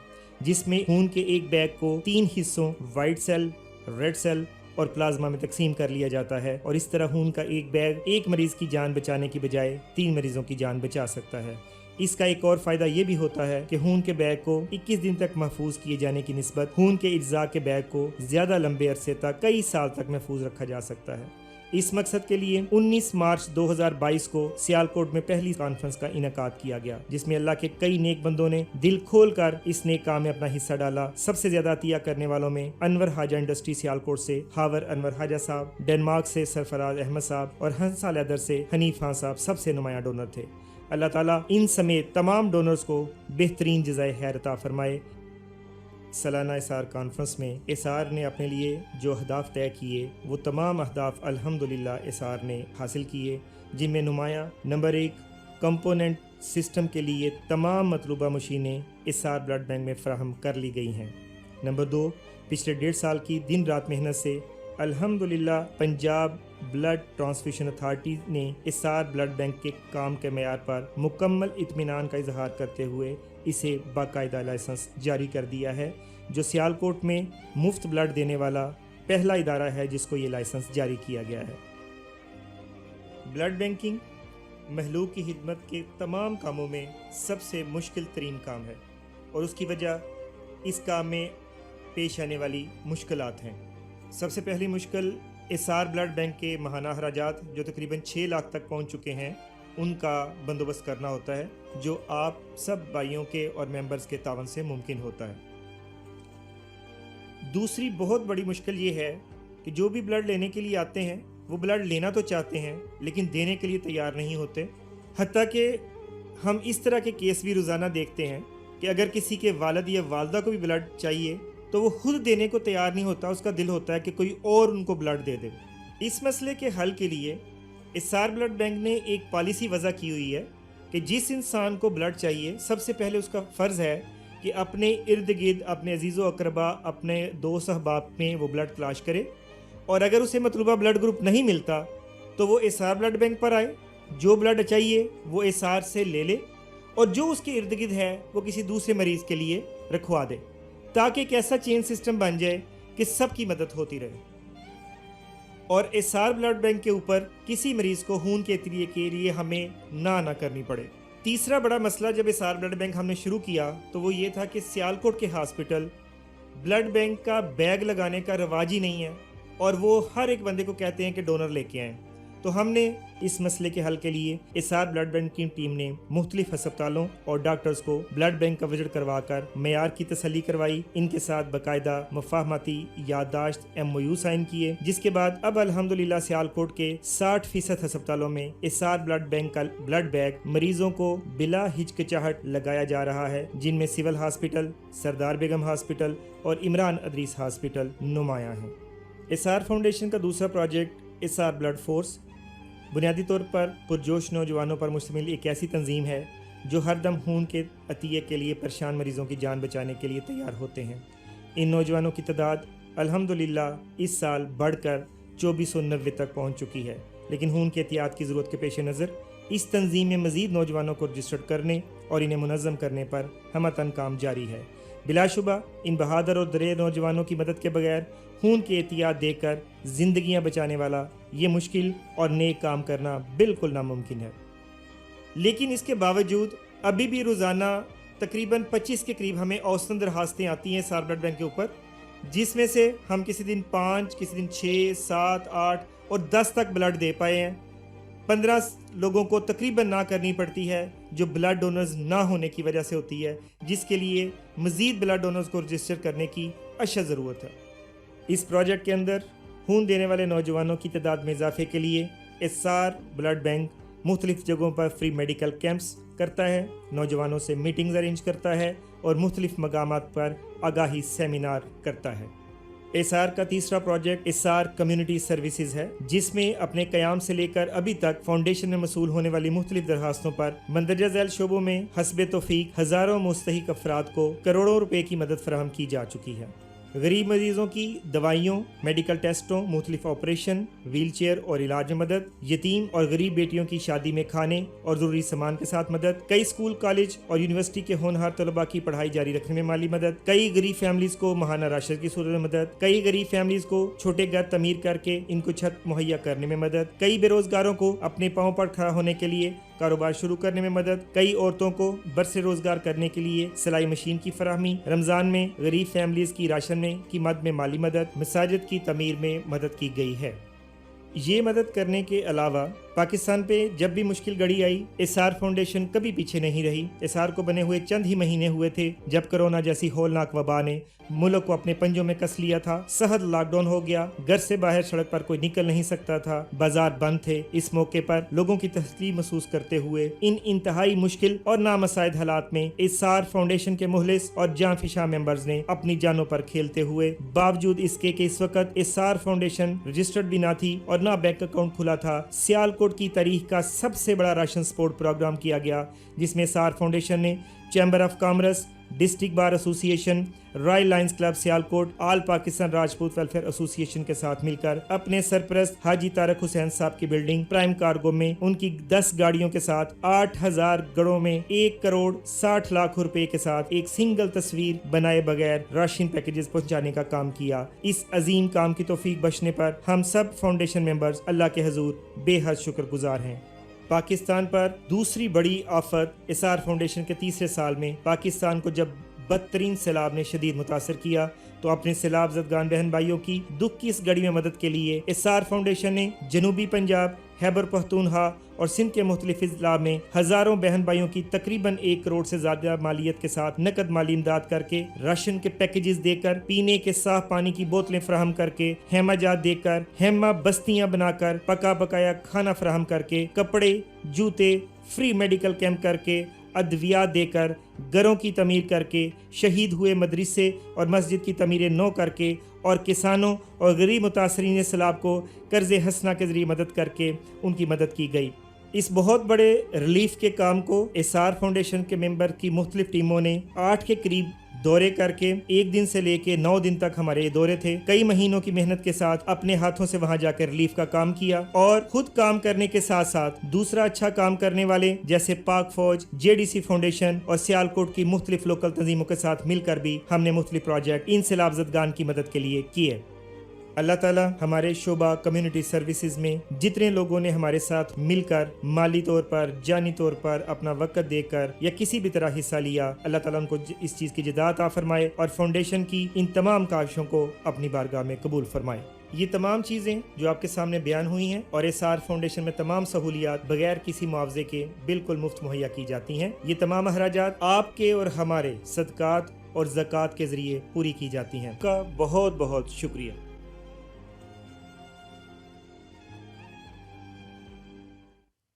जिसमें खून के एक बैग को 3 हिस्सों वाइट सेल, रेड सेल और प्लाज्मा में तकसीम कर लिया जाता है और इस तरह खून का एक बैग एक मरीज की जान बचाने की बजाय 3 मरीजों की जान बचा सकता है। इसका एक और फायदा ये भी होता है कि खून के बैग को 21 दिन तक महफूज किए जाने की निस्बत खून के इज्जा के बैग को ज्यादा लंबे अरसे तक कई साल तक महफूज रखा जा सकता है। इस मकसद के लिए 19 मार्च 2022 को सियालकोट में पहली कॉन्फ्रेंस का इनेकाद किया गया, जिसमें अल्लाह के कई नेक बंदों ने दिल खोल कर इस नेक काम में अपना हिस्सा डाला। सबसे ज्यादा अतिया करने वालों में अनवर हाजा इंडस्ट्री सियालकोट से हावर अनवर हाजा साहब, डेनमार्क से सरफराज अहमद साहब और हंसा लेदर से हनीफ खान साहब सबसे नुमाया डोनर थे। अल्लाह ताला इन समेत तमाम डोनर्स को बेहतरीन जज़ाए खैर अता फरमाए। सालाना एसआर कॉन्फ्रेंस में एसआर ने अपने लिए जो अहदाफ तय किए वो तमाम अहदाफ अल्हम्दुलिल्लाह एसआर ने हासिल किए, जिनमें नुमाया नंबर 1 कंपोनेंट सिस्टम के लिए तमाम मतलूबा मशीनें एसआर ब्लड बैंक में फ़राहम कर ली गई हैं। नंबर 2 पिछले 1.5 साल की दिन रात मेहनत से अल्हम्दुलिल्लाह पंजाब ब्लड ट्रांसफ्यूशन अथॉरिटी ने एसआर ब्लड बैंक के काम के मेयार पर मुकम्मल इत्मीनान का इजहार करते हुए इसे बाकायदा लाइसेंस जारी कर दिया है, जो सियालकोट में मुफ्त ब्लड देने वाला पहला इदारा है जिसको ये लाइसेंस जारी किया गया है। ब्लड बैंकिंग महलूक की खिदमत के तमाम कामों में सबसे मुश्किल तरीन काम है और उसकी वजह इस काम में पेश आने वाली मुश्किलात हैं। सबसे पहली मुश्किल एसआर ब्लड बैंक के माहाना अखराजात जो तकरीबन 6 लाख तक पहुंच चुके हैं उनका बंदोबस्त करना होता है, जो आप सब भाइयों के और मेंबर्स के तावन से मुमकिन होता है। दूसरी बहुत बड़ी मुश्किल ये है कि जो भी ब्लड लेने के लिए आते हैं वो ब्लड लेना तो चाहते हैं लेकिन देने के लिए तैयार नहीं होते। हत्ता कि हम इस तरह के केस भी रोज़ाना देखते हैं कि अगर किसी के वालिद या वालदा को भी ब्लड चाहिए तो वो खुद देने को तैयार नहीं होता, उसका दिल होता है कि कोई और उनको ब्लड दे दे। इस मसले के हल के लिए एसआर ब्लड बैंक ने एक पॉलिसी वज़ा की हुई है कि जिस इंसान को ब्लड चाहिए सबसे पहले उसका फ़र्ज़ है कि अपने इर्द गिर्द अपने अजीज़ो अकरबा अपने दोस्त अहबाब में वो ब्लड तलाश करे और अगर उसे मतलूबा ब्लड ग्रुप नहीं मिलता तो वो एसआर ब्लड बैंक पर आए, जो ब्लड चाहिए वो एसआर से ले ले और जो उसके इर्द गिर्द है वो किसी दूसरे मरीज़ के लिए रखवा दे, ताकि एक ऐसा चेन सिस्टम बन जाए कि सबकी मदद होती रहे और एसआर ब्लड बैंक के ऊपर किसी मरीज़ को खून के एतरिए के लिए हमें ना करनी पड़े। तीसरा बड़ा मसला जब एसआर ब्लड बैंक हमने शुरू किया तो वो ये था कि सियालकोट के हॉस्पिटल ब्लड बैंक का बैग लगाने का रवाज ही नहीं है और वो हर एक बंदे को कहते हैं कि डोनर लेके आएँ। तो हमने इस मसले के हल के लिए एसआर ब्लड बैंक की टीम ने मुख्तलिफ अस्पतालों और डॉक्टर्स को ब्लड बैंक का विजिट करवा कर मेयार की तसल्ली करवाई, इनके साथ बाकायदा मुफाहमती याददाश्त MOU साइन किए, जिसके बाद अब अल्हम्दुलिल्लाह सियालकोट के 60% अस्पतालों में एसआर ब्लड बैंक का ब्लड बैग मरीजों को बिला हिचकिचाहट लगाया जा रहा है, जिनमें सिविल हॉस्पिटल, सरदार बेगम हॉस्पिटल और इमरान अदरीस हॉस्पिटल नुमाया हैं। एसआर फाउंडेशन का दूसरा प्रोजेक्ट एसआर ब्लड फोर्स बुनियादी तौर पर पुरजोश नौजवानों पर मुश्तमिल एक ऐसी तंजीम है जो हर दम खून के अतिये के लिए परेशान मरीज़ों की जान बचाने के लिए तैयार होते हैं। इन नौजवानों की तादाद अल्हम्दुलिल्लाह इस साल बढ़कर 2490 तक पहुंच चुकी है, लेकिन खून के एहतियात की ज़रूरत के पेश नज़र इस तंजीम में मज़ीद नौजवानों को रजिस्टर्ड करने और इन्हें मुनज़्ज़म करने पर हमतन काम जारी है। बिलाशुबा इन बहादुर और दलेर नौजवानों की मदद के बगैर खून के एहतियात देकर जिंदगियां बचाने वाला ये मुश्किल और नेक काम करना बिल्कुल नामुमकिन है। लेकिन इसके बावजूद अभी भी रोज़ाना तकरीबन 25 के करीब हमें औसतन दरखास्तें आती हैं एसआर ब्लड बैंक के ऊपर, जिसमें से हम किसी दिन 5, किसी दिन 6, 7, 8 और 10 तक ब्लड दे पाए हैं। 15 लोगों को तकरीबन ना करनी पड़ती है जो ब्लड डोनर्स ना होने की वजह से होती है, जिसके लिए मज़ीद ब्लड डोनर्स को रजिस्टर करने की अशद ज़रूरत है। इस प्रोजेक्ट के अंदर खून देने वाले नौजवानों की तादाद में इजाफे के लिए एसआर ब्लड बैंक मुख्तलिफ जगहों पर फ्री मेडिकल कैंप्स करता है, नौजवानों से मीटिंग्स अरेंज करता है और मुख्तलिफ मकामात पर आगाही सेमिनार करता है। एसआर का तीसरा प्रोजेक्ट एसआर कम्युनिटी सर्विसेज है, जिसमें अपने कयाम से लेकर अभी तक फाउंडेशन में मसूल होने वाली मुख्तलिफ दरखास्तों पर मंदरजा झैल शोबों में हस्बे तौफीक हजारों मुस्तहिक अफराद को करोड़ों रुपए की मदद फराहम की जा चुकी है। गरीब मरीजों की दवाइयों, मेडिकल टेस्टों, मुख्तलिफ ऑपरेशन, व्हील चेयर और इलाज में मदद, यतीम और गरीब बेटियों की शादी में खाने और ज़रूरी सामान के साथ मदद, कई स्कूल, कॉलेज और यूनिवर्सिटी के होनहार तलबा की पढ़ाई जारी रखने में माली मदद, कई गरीब फैमिलीज को माहाना राशन की सूरत में मदद, कई गरीब फैमिलीज को छोटे घर तमीर करके इनको छत मुहैया करने में मदद, कई बेरोजगारों को अपने पाँव पर खड़ा होने के लिए कारोबार शुरू करने में मदद, कई औरतों को बरसे रोजगार करने के लिए सिलाई मशीन की फराहमी, रमजान में गरीब फैमिलीज की राशन में की मद में माली मदद, मसाजिद की तमीर में मदद की गई है। ये मदद करने के अलावा पाकिस्तान पे जब भी मुश्किल घड़ी आई, एसआर फाउंडेशन कभी पीछे नहीं रही। एसआर को बने हुए चंद ही महीने हुए थे जब कोरोना जैसी होलनाक वबा ने मुल्क को अपने पंजों में कस लिया था। सहद लॉकडाउन हो गया, घर से बाहर सड़क पर कोई निकल नहीं सकता था, बाजार बंद थे। इस मौके पर लोगों की तसल्ली महसूस करते हुए इन इंतहाई मुश्किल और नामसाइद हालात में एसआर फाउंडेशन के मुखलिस और जांफिशा मेंबर्स ने अपनी जानों पर खेलते हुए, बावजूद इसके कि इस वक्त एसआर फाउंडेशन रजिस्टर्ड भी ना थी और ना बैंक अकाउंट खुला था, सियालकोट की तारीख का सबसे बड़ा राशन सपोर्ट प्रोग्राम किया गया, जिसमें एसआर फाउंडेशन ने chamber of commerce, district bar association, royal Lions club Sialkot, all Pakistan Rajput welfare association के साथ मिलकर अपने सरपरस्त हाजी तारक हुसैन साहब की बिल्डिंग प्राइम कार्गो में उनकी 10 गाड़ियों के साथ 8000 गड़ों में 1 करोड़ 60 लाख रुपए के साथ एक सिंगल तस्वीर बनाए बगैर राशन पैकेजेस पहुंचाने का काम किया। इस अजीम काम की तौफीक बख्शने पर हम सब फाउंडेशन मेंबर्स अल्लाह के हुजूर बेहद शुक्रगुजार हैं। पाकिस्तान पर दूसरी बड़ी आफत एसआर फाउंडेशन के तीसरे साल में पाकिस्तान को जब बदतरीन सैलाब ने शदीद मुतासर किया, तो अपने सैलाब ज़दगान बहन भाइयों की दुख की इस घड़ी में मदद के लिए एसआर फाउंडेशन ने जनूबी पंजाब, खैबर पख्तूनख्वा और सिंध के मुख्तलिफ अजला में हज़ारों बहन भाइयों की तकरीबन 1 करोड़ से ज़्यादा मालियत के साथ नकद माली इमदाद करके, राशन के पैकेजेस देकर, पीने के साफ पानी की बोतलें फराहम करके, हेमाजात देकर, हेमा बस्तियाँ बनाकर, पका पकाया खाना फराहम करके, कपड़े, जूते, फ्री मेडिकल कैंप करके, अद्विया देकर, घरों की तमीर करके, शहीद हुए मदरसे और मस्जिद की तमीरें नौ करके और किसानों और गरीब मुतासरीन सैलाब को कर्ज हसना के जरिए मदद करके उनकी मदद की गई। इस बहुत बड़े रिलीफ के काम को एसआर फाउंडेशन के मेंबर की मुख्तलिफ टीमों ने 8 के करीब दौरे करके 1 दिन से लेके 9 दिन तक हमारे ये दौरे थे, कई महीनों की मेहनत के साथ अपने हाथों से वहां जाकर रिलीफ का काम किया और खुद काम करने के साथ साथ दूसरा अच्छा काम करने वाले जैसे पाक फौज, जेडीसी फाउंडेशन और सियालकोट की मुख्तलिफ लोकल तंजीमों के साथ मिलकर भी हमने मुख्तलिफ प्रोजेक्ट इन सैलाब ज़दगान की मदद के लिए किए। अल्लाह ताला हमारे शोबा कम्युनिटी सर्विसेज में जितने लोगों ने हमारे साथ मिलकर माली तौर पर, जानी तौर पर अपना वक्त देकर या किसी भी तरह हिस्सा लिया, अल्लाह ताला उनको इस चीज़ की जज़ात आ फरमाए और फाउंडेशन की इन तमाम काविशों को अपनी बारगाह में कबूल फरमाए। ये तमाम चीज़ें जो आपके सामने बयान हुई हैं और एसआर फाउंडेशन में तमाम सहूलियात बगैर किसी मुआवजे के बिल्कुल मुफ्त मुहैया की जाती हैं। ये तमाम अखराजात आपके और हमारे सदकात और ज़कात के ज़रिए पूरी की जाती हैं। का बहुत बहुत शुक्रिया।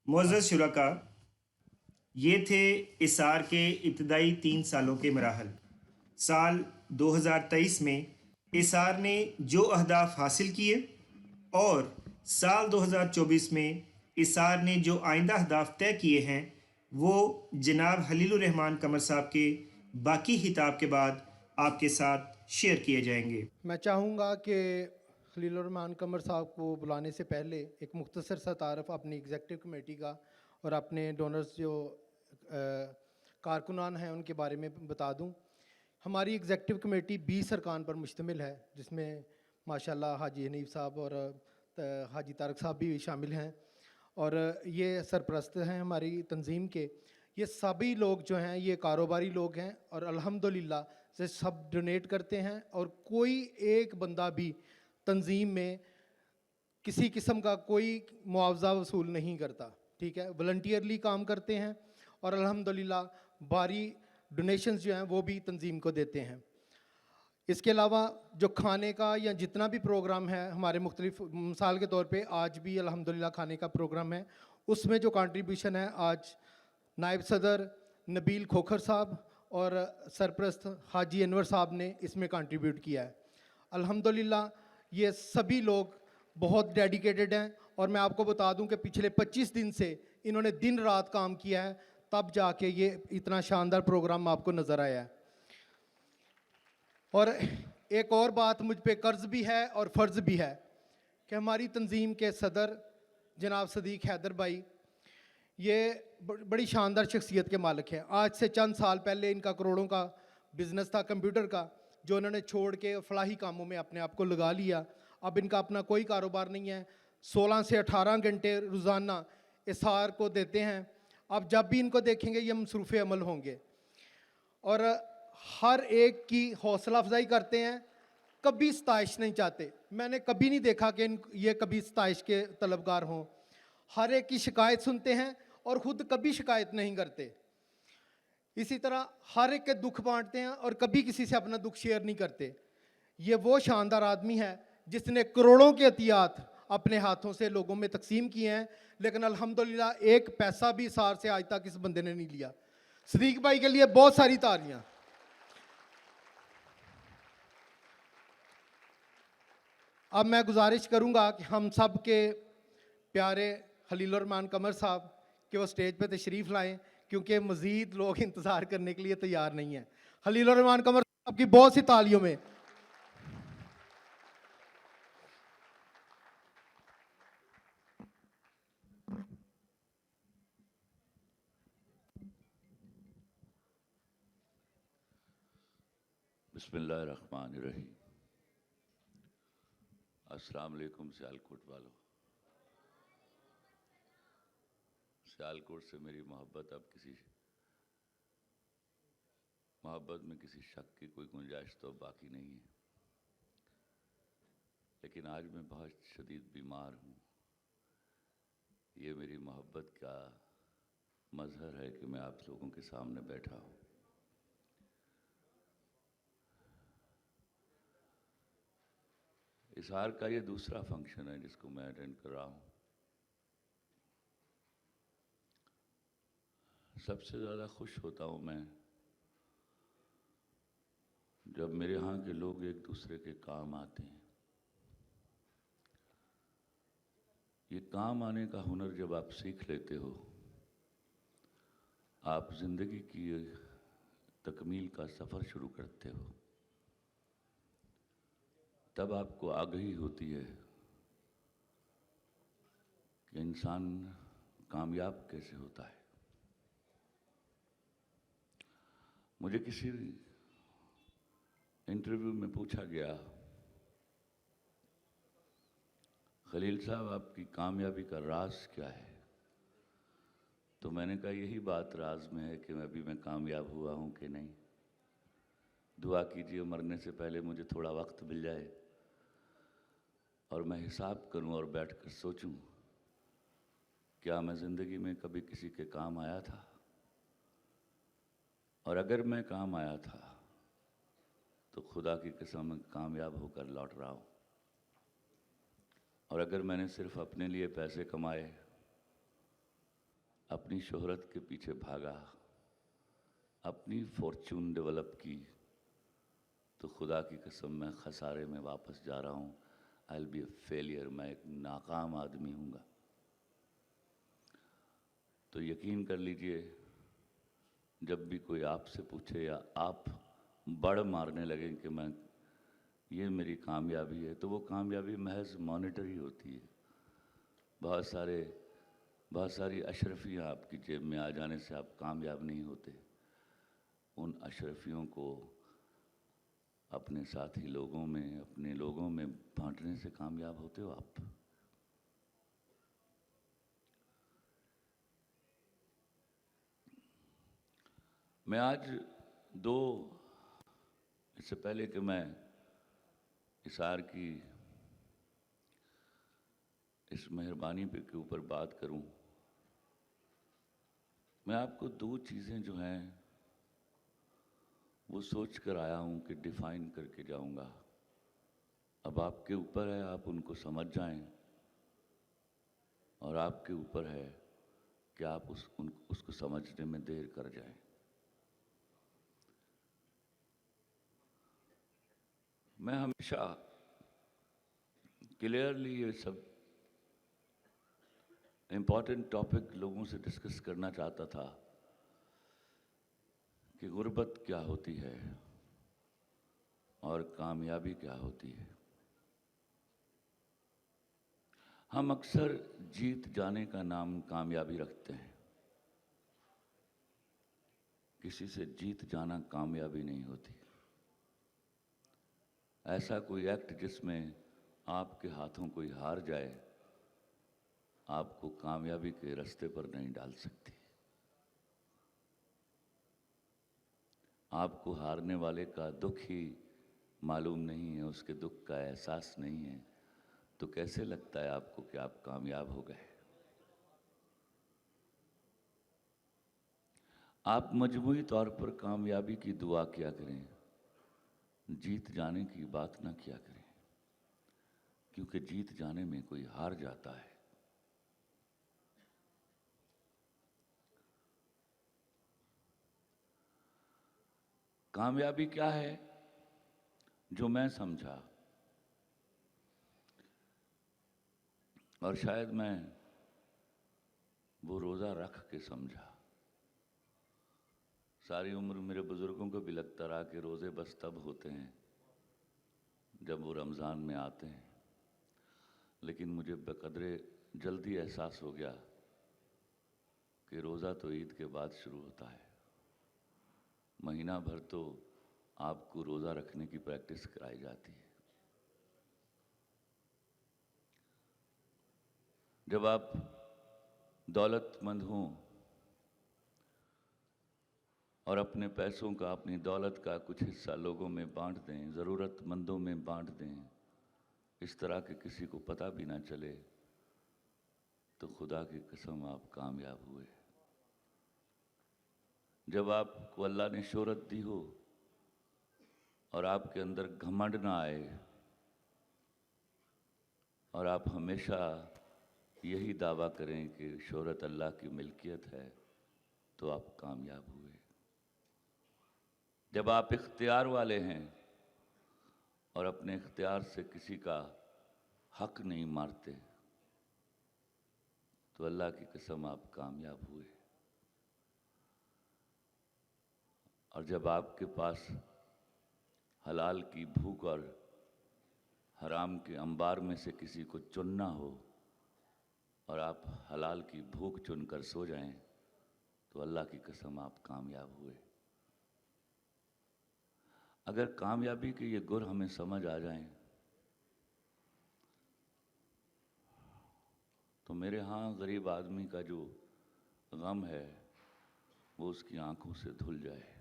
मुअज़्ज़ज़ शुरका, ये थे एसआर के इब्तदाई 3 सालों के मराहल। साल 2023 में एसआर ने जो अहदाफ हासिल किए और साल 2024 में एसआर ने जो आइंदा अहदाफ तय किए हैं, वो जनाब खलीलुर रहमान कमर साहब के बाकी खिताब के बाद आपके साथ शेयर किए जाएंगे। मैं चाहूँगा कि खलीलुर रहमान कमर साहब को बुलाने से पहले एक मुख्तसर सा तारफ़ अपनी एग्जेक्टिव कमेटी का और अपने डोनर्स जो कारकुनान हैं उनके बारे में बता दूं। हमारी एग्जेक्टिव कमेटी 20 अरकान पर मुश्तमिल है, जिसमें माशाल्लाह हाजी हनीफ साहब और हाजी तारक साहब भी शामिल हैं और ये सरपरस्त हैं हमारी तंजीम के। ये सभी लोग जो हैं ये कारोबारी लोग हैं और अल्हम्दुलिल्लाह से सब डोनेट करते हैं और कोई एक बंदा भी तंजीम में किसी किस्म का कोई मुआवजा वसूल नहीं करता, ठीक है। वॉलंटियरली काम करते हैं और अल्हम्दुलिल्लाह बारी डोनेशंस जो हैं वो भी तंजीम को देते हैं। इसके अलावा जो खाने का या जितना भी प्रोग्राम है हमारे मुख्तलिफ, मिसाल के तौर पे आज भी अल्हम्दुलिल्लाह खाने का प्रोग्राम है, उसमें जो कंट्रीब्यूशन है आज नायब सदर नबील खोखर साहब और सरपरस्त हाजी अनवर साहब ने इसमें कंट्रीब्यूट किया है। अल्हम्दुलिल्लाह ये सभी लोग बहुत डेडिकेटेड हैं, और मैं आपको बता दूं कि पिछले 25 दिन से इन्होंने दिन रात काम किया है, तब जाके ये इतना शानदार प्रोग्राम आपको नज़र आया है। और एक और बात, मुझ पे कर्ज भी है और फ़र्ज़ भी है कि हमारी तंजीम के सदर जनाब सदीक हैदर भाई, ये बड़ी शानदार शख्सियत के मालिक हैं। आज से चंद साल पहले इनका करोड़ों का बिज़नेस था कंप्यूटर का, जो उन्होंने छोड़ के फलाही कामों में अपने आप को लगा लिया। अब इनका अपना कोई कारोबार नहीं है, 16 से 18 घंटे रोज़ाना इसार को देते हैं। अब जब भी इनको देखेंगे ये मसरूफ़ अमल होंगे और हर एक की हौसला अफजाई करते हैं, कभी सताइश नहीं चाहते। मैंने कभी नहीं देखा कि ये कभी सताइश के तलबगार हों। हर एक की शिकायत सुनते हैं और ख़ुद कभी शिकायत नहीं करते। इसी तरह हर एक के दुख बांटते हैं और कभी किसी से अपना दुख शेयर नहीं करते। ये वो शानदार आदमी है जिसने करोड़ों के अतियात अपने हाथों से लोगों में तकसीम किए हैं, लेकिन अल्हम्दुलिल्लाह एक पैसा भी सार से आज तक इस बंदे ने नहीं लिया। सदीक भाई के लिए बहुत सारी तालियां। अब मैं गुजारिश करूंगा कि हम सब के प्यारे खलील रहमान कमर साहब कि वो स्टेज पे तशरीफ़ लाएं, क्योंकि मज़ीद लोग इंतज़ार करने के लिए तैयार नहीं हैं। खलील रहमान कमर साहब की बहुत सी तालियों में। बिस्मिल्लाहिर्रहमानिर्रहीम। अस्सलाम वालेकुम सियालकोट वालों। सियालकोट से मेरी मोहब्बत अब मोहब्बत में किसी शक की कोई गुंजाइश तो बाकी नहीं है, लेकिन आज मैं बहुत शदीद बीमार हूँ। ये मेरी मोहब्बत का मज़हर है कि मैं आप लोगों के सामने बैठा हूँ। इसार का ये दूसरा फंक्शन है जिसको मैं अटेंड कर रहा हूँ। सबसे ज़्यादा खुश होता हूँ मैं जब मेरे यहाँ के लोग एक दूसरे के काम आते हैं। ये काम आने का हुनर जब आप सीख लेते हो, आप ज़िंदगी की तकमील का सफ़र शुरू करते हो, तब आपको आगाही होती है कि इंसान कामयाब कैसे होता है। मुझे किसी इंटरव्यू में पूछा गया, खलील साहब आपकी कामयाबी का राज क्या है? तो मैंने कहा यही बात राज में है कि अभी मैं कामयाब हुआ हूँ कि नहीं। दुआ कीजिए मरने से पहले मुझे थोड़ा वक्त मिल जाए और मैं हिसाब करूं और बैठकर सोचूं, क्या मैं ज़िंदगी में कभी किसी के काम आया था? और अगर मैं काम आया था तो खुदा की कसम मैं कामयाब होकर लौट रहा हूं। और अगर मैंने सिर्फ अपने लिए पैसे कमाए, अपनी शोहरत के पीछे भागा, अपनी फॉर्चून डेवलप की, तो खुदा की कसम मैं खसारे में वापस जा रहा हूँ। I will be A failure, मैं एक नाकाम आदमी हूँगा। तो यकीन कर लीजिए, जब भी कोई आपसे पूछे या आप बड़ मारने लगें कि मैं ये मेरी कामयाबी है, तो वो कामयाबी महज मॉनेटरी होती है। बहुत सारी अशरफियाँ आपकी जेब में आ जाने से आप कामयाब नहीं होते। उन अशरफियों को अपने साथी लोगों में, अपने लोगों में बांटने से कामयाब होते हो आप। मैं आज इससे पहले कि मैं इसार की इस मेहरबानी के ऊपर बात करूं, मैं आपको दो चीज़ें जो हैं वो सोच कर आया हूँ कि डिफ़ाइन करके जाऊँगा। अब आपके ऊपर है आप उनको समझ जाएं, और आपके ऊपर है कि आप उसको समझने में देर कर जाएं। मैं हमेशा क्लियरली ये सब इम्पॉर्टेंट टॉपिक लोगों से डिस्कस करना चाहता था कि गुर्बत क्या होती है और कामयाबी क्या होती है। हम अक्सर जीत जाने का नाम कामयाबी रखते हैं। किसी से जीत जाना कामयाबी नहीं होती। ऐसा कोई एक्ट जिसमें आपके हाथों कोई हार जाए आपको कामयाबी के रास्ते पर नहीं डाल सकती। आपको हारने वाले का दुख ही मालूम नहीं है, उसके दुख का एहसास नहीं है, तो कैसे लगता है आपको कि आप कामयाब हो गए। आप मजमूई तौर पर कामयाबी की दुआ किया करें, जीत जाने की बात ना किया करें, क्योंकि जीत जाने में कोई हार जाता है। कामयाबी क्या है जो मैं समझा, और शायद मैं वो रोज़ा रख के समझा। सारी उम्र मेरे बुज़ुर्गों को भी लगता रहा कि रोज़े बस तब होते हैं जब वो रमज़ान में आते हैं, लेकिन मुझे बकदरे जल्दी एहसास हो गया कि रोज़ा तो ईद के बाद शुरू होता है। महीना भर तो आपको रोज़ा रखने की प्रैक्टिस कराई जाती है। जब आप दौलतमंद हों और अपने पैसों का, अपनी दौलत का कुछ हिस्सा लोगों में बांट दें, ज़रूरतमंदों में बांट दें, इस तरह के किसी को पता भी ना चले, तो खुदा की कसम आप कामयाब हुए। जब आपको अल्लाह ने शोहरत दी हो और आपके अंदर घमंड ना आए और आप हमेशा यही दावा करें कि शोहरत अल्लाह की मिल्कियत है, तो आप कामयाब हुए। जब आप इख्तियार वाले हैं और अपने इख्तियार से किसी का हक नहीं मारते, तो अल्लाह की कसम आप कामयाब हुए। और जब आपके पास हलाल की भूख और हराम के अंबार में से किसी को चुनना हो और आप हलाल की भूख चुनकर सो जाएं, तो अल्लाह की कसम आप कामयाब हुए। अगर कामयाबी के ये गुर हमें समझ आ जाएं, तो मेरे यहाँ गरीब आदमी का जो गम है वो उसकी आंखों से धुल जाए।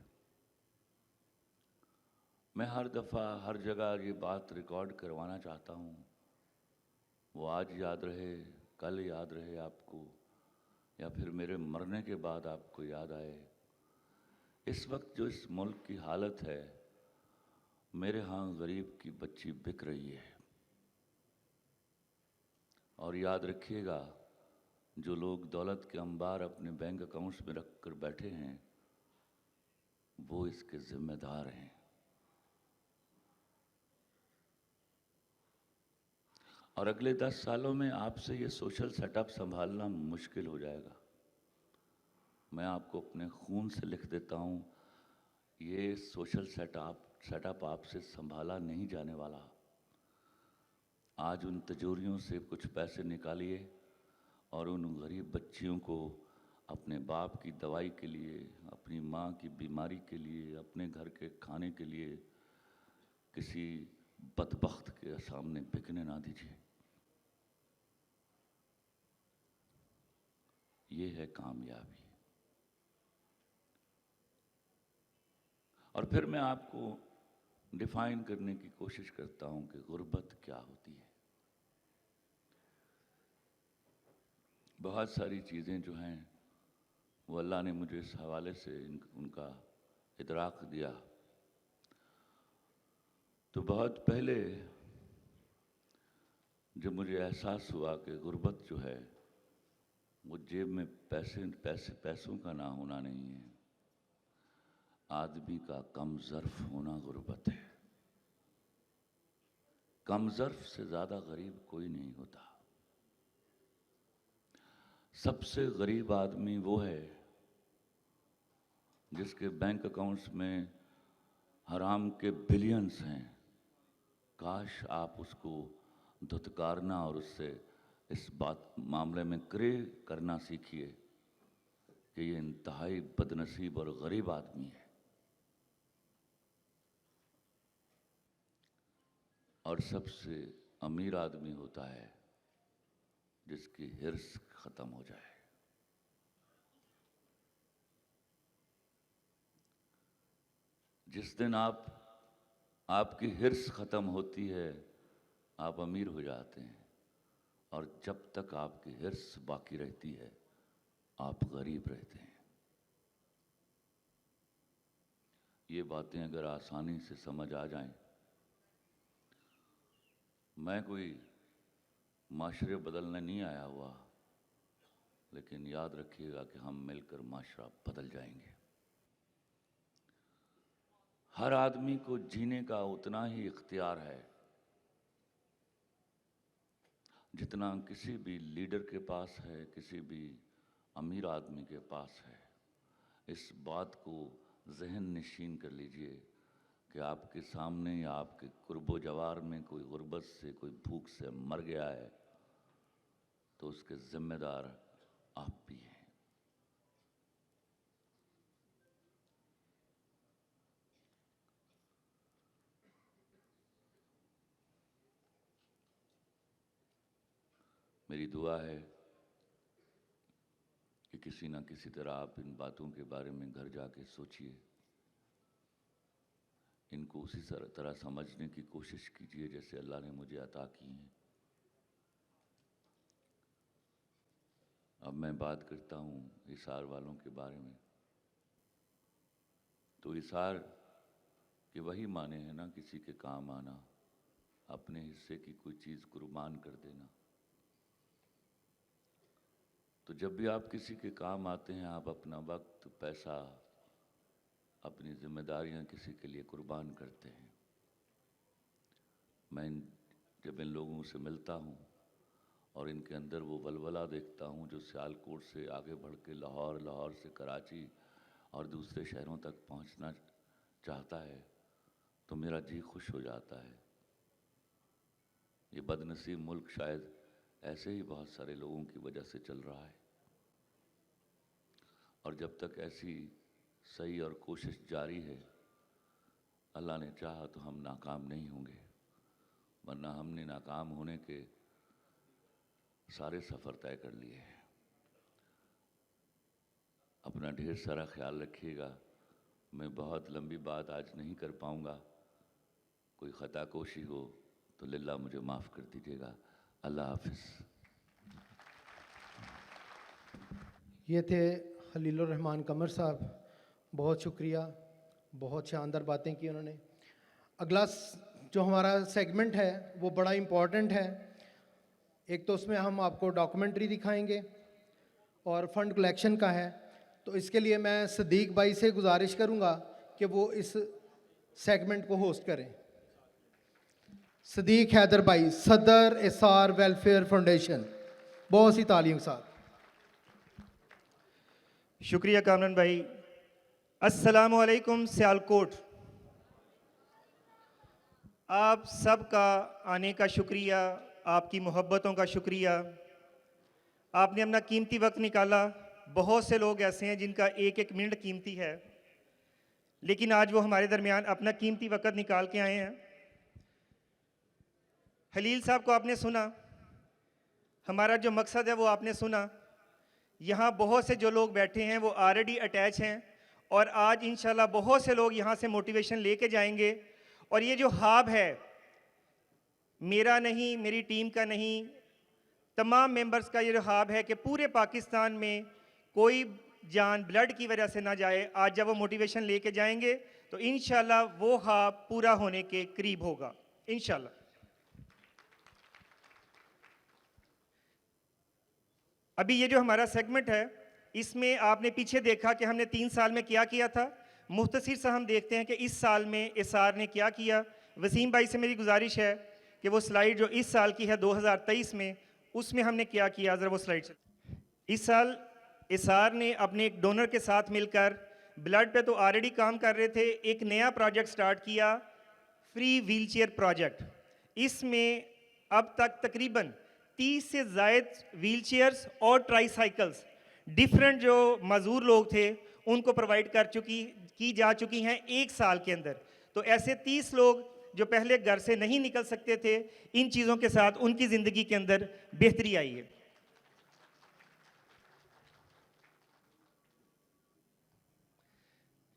मैं हर दफ़ा हर जगह ये बात रिकॉर्ड करवाना चाहता हूँ, वो आज याद रहे, कल याद रहे आपको, या फिर मेरे मरने के बाद आपको याद आए। इस वक्त जो इस मुल्क की हालत है, मेरे यहाँ गरीब की बच्ची बिक रही है। और याद रखिएगा, जो लोग दौलत के अंबार अपने बैंक अकाउंट्स में रख कर बैठे हैं, वो इसके जिम्मेदार हैं। और अगले 10 सालों में आपसे ये सोशल सेटअप संभालना मुश्किल हो जाएगा। मैं आपको अपने खून से लिख देता हूँ, ये सोशल सेटअप आपसे संभाला नहीं जाने वाला। आज उन तिजोरियों से कुछ पैसे निकालिए और उन गरीब बच्चियों को अपने बाप की दवाई के लिए, अपनी माँ की बीमारी के लिए, अपने घर के खाने के लिए किसी बदबख्त के सामने बिकने ना दीजिए। ये है कामयाबी। और फिर मैं आपको डिफाइन करने की कोशिश करता हूं कि गुर्बत क्या होती है। बहुत सारी चीज़ें जो हैं वो अल्लाह ने मुझे इस हवाले से उनका इदराक दिया। तो बहुत पहले जब मुझे एहसास हुआ कि गुर्बत जो है वो जेब में पैसों का ना होना नहीं है, आदमी का कम ज़र्फ होना गुर्बत है। कमज़र्फ से ज़्यादा गरीब कोई नहीं होता। सबसे गरीब आदमी वो है जिसके बैंक अकाउंट्स में हराम के बिलियंस हैं। काश आप उसको धुतकारना और उससे इस बात मामले में क्रे करना सीखिए कि ये इंतहाई बदनसीब और गरीब आदमी है। और सबसे अमीर आदमी होता है जिसकी हिर्स खत्म हो जाए। जिस दिन आपकी हिर्स खत्म होती है, आप अमीर हो जाते हैं, और जब तक आपकी हिर्स बाकी रहती है आप गरीब रहते हैं। ये बातें अगर आसानी से समझ आ जाएं, मैं कोई माशरे बदलने नहीं आया हुआ, लेकिन याद रखिएगा कि हम मिलकर माशरा बदल जाएंगे। हर आदमी को जीने का उतना ही इख्तियार है जितना किसी भी लीडर के पास है, किसी भी अमीर आदमी के पास है। इस बात को जहन नशीन कर लीजिए कि आपके सामने या आपके कुर्बो जवार में कोई गुर्बत से, कोई भूख से मर गया है तो उसके जिम्मेदार आप भी हैं। मेरी दुआ है कि किसी ना किसी तरह आप इन बातों के बारे में घर जाके सोचिए, इनको उसी तरह समझने की कोशिश कीजिए जैसे अल्लाह ने मुझे अता की हैं। अब मैं बात करता हूँ इसार वालों के बारे में। तो इसार के वही माने हैं ना, किसी के काम आना, अपने हिस्से की कोई चीज़ कुर्बान कर देना। तो जब भी आप किसी के काम आते हैं, आप अपना वक्त, पैसा, अपनी जिम्मेदारियां किसी के लिए कुर्बान करते हैं। मैं जब इन लोगों से मिलता हूं और इनके अंदर वो वलवला देखता हूं जो सियालकोट से आगे बढ़ के लाहौर, लाहौर से कराची और दूसरे शहरों तक पहुंचना चाहता है, तो मेरा जी खुश हो जाता है। ये बदनसीब मुल्क शायद ऐसे ही बहुत सारे लोगों की वजह से चल रहा है, और जब तक ऐसी सही और कोशिश जारी है, अल्लाह ने चाहा तो हम नाकाम नहीं होंगे, वरना हमने नाकाम होने के सारे सफ़र तय कर लिए हैं। अपना ढेर सारा ख्याल रखिएगा। मैं बहुत लंबी बात आज नहीं कर पाऊँगा, कोई ख़ता कोशी हो तो लिल्लाह मुझे माफ़ कर दीजिएगा। अल्लाह हाफिज़। ये थे खलीलुर रहमान कमर साहब, बहुत शुक्रिया, बहुत शानदार बातें की उन्होंने। अगला जो हमारा सेगमेंट है वो बड़ा इम्पॉर्टेंट है। एक तो उसमें हम आपको डॉक्यूमेंट्री दिखाएंगे और फंड कलेक्शन का है। तो इसके लिए मैं सदीक भाई से गुजारिश करूंगा कि वो इस सेगमेंट को होस्ट करें। सदीक हैदर भाई, सदर एसार वेलफेयर फाउंडेशन, बहुत सी तालियों के साथ। शुक्रिया कामरान भाई। अस्सलामु अलैकुम सियालकोट। आप सब का आने का शुक्रिया, आपकी मोहब्बतों का शुक्रिया। आपने अपना कीमती वक्त निकाला। बहुत से लोग ऐसे हैं जिनका एक एक मिनट कीमती है, लेकिन आज वो हमारे दरमियान अपना कीमती वक्त निकाल के आए हैं। खलील साहब को आपने सुना, हमारा जो मकसद है वो आपने सुना। यहाँ बहुत से जो लोग बैठे हैं वो ऑलरेडी अटैच हैं, और आज इंशाल्लाह बहुत से लोग यहाँ से मोटिवेशन लेके जाएंगे। और ये जो हाब है, मेरा नहीं, मेरी टीम का नहीं, तमाम मेंबर्स का ये जो हाब है कि पूरे पाकिस्तान में कोई जान ब्लड की वजह से ना जाए। आज जब वो मोटिवेशन लेके जाएंगे तो इंशाल्लाह वो हाब पूरा होने के करीब होगा इंशाल्लाह। अभी ये जो हमारा सेगमेंट है, इसमें आपने पीछे देखा कि हमने 3 साल में क्या किया था। मुख्तसर से हम देखते हैं कि इस साल में एसार ने क्या किया। वसीम भाई से मेरी गुजारिश है कि वो स्लाइड जो इस साल की है 2023 में, उसमें हमने क्या किया, ज़रा वो स्लाइड चल। इस साल एसआर ने अपने एक डोनर के साथ मिलकर ब्लड पे तो ऑलरेडी काम कर रहे थे, एक नया प्रोजेक्ट स्टार्ट किया, फ्री व्हीलचेयर प्रोजेक्ट। इसमें अब तक तकरीबन 30 से ज़ायद व्हीलचेयर्स और ट्राईसाइकिल्स डिफरेंट जो मजदूर लोग थे उनको प्रोवाइड की जा चुकी हैं 1 साल के अंदर। तो ऐसे 30 लोग जो पहले घर से नहीं निकल सकते थे, इन चीज़ों के साथ उनकी ज़िंदगी के अंदर बेहतरी आई है।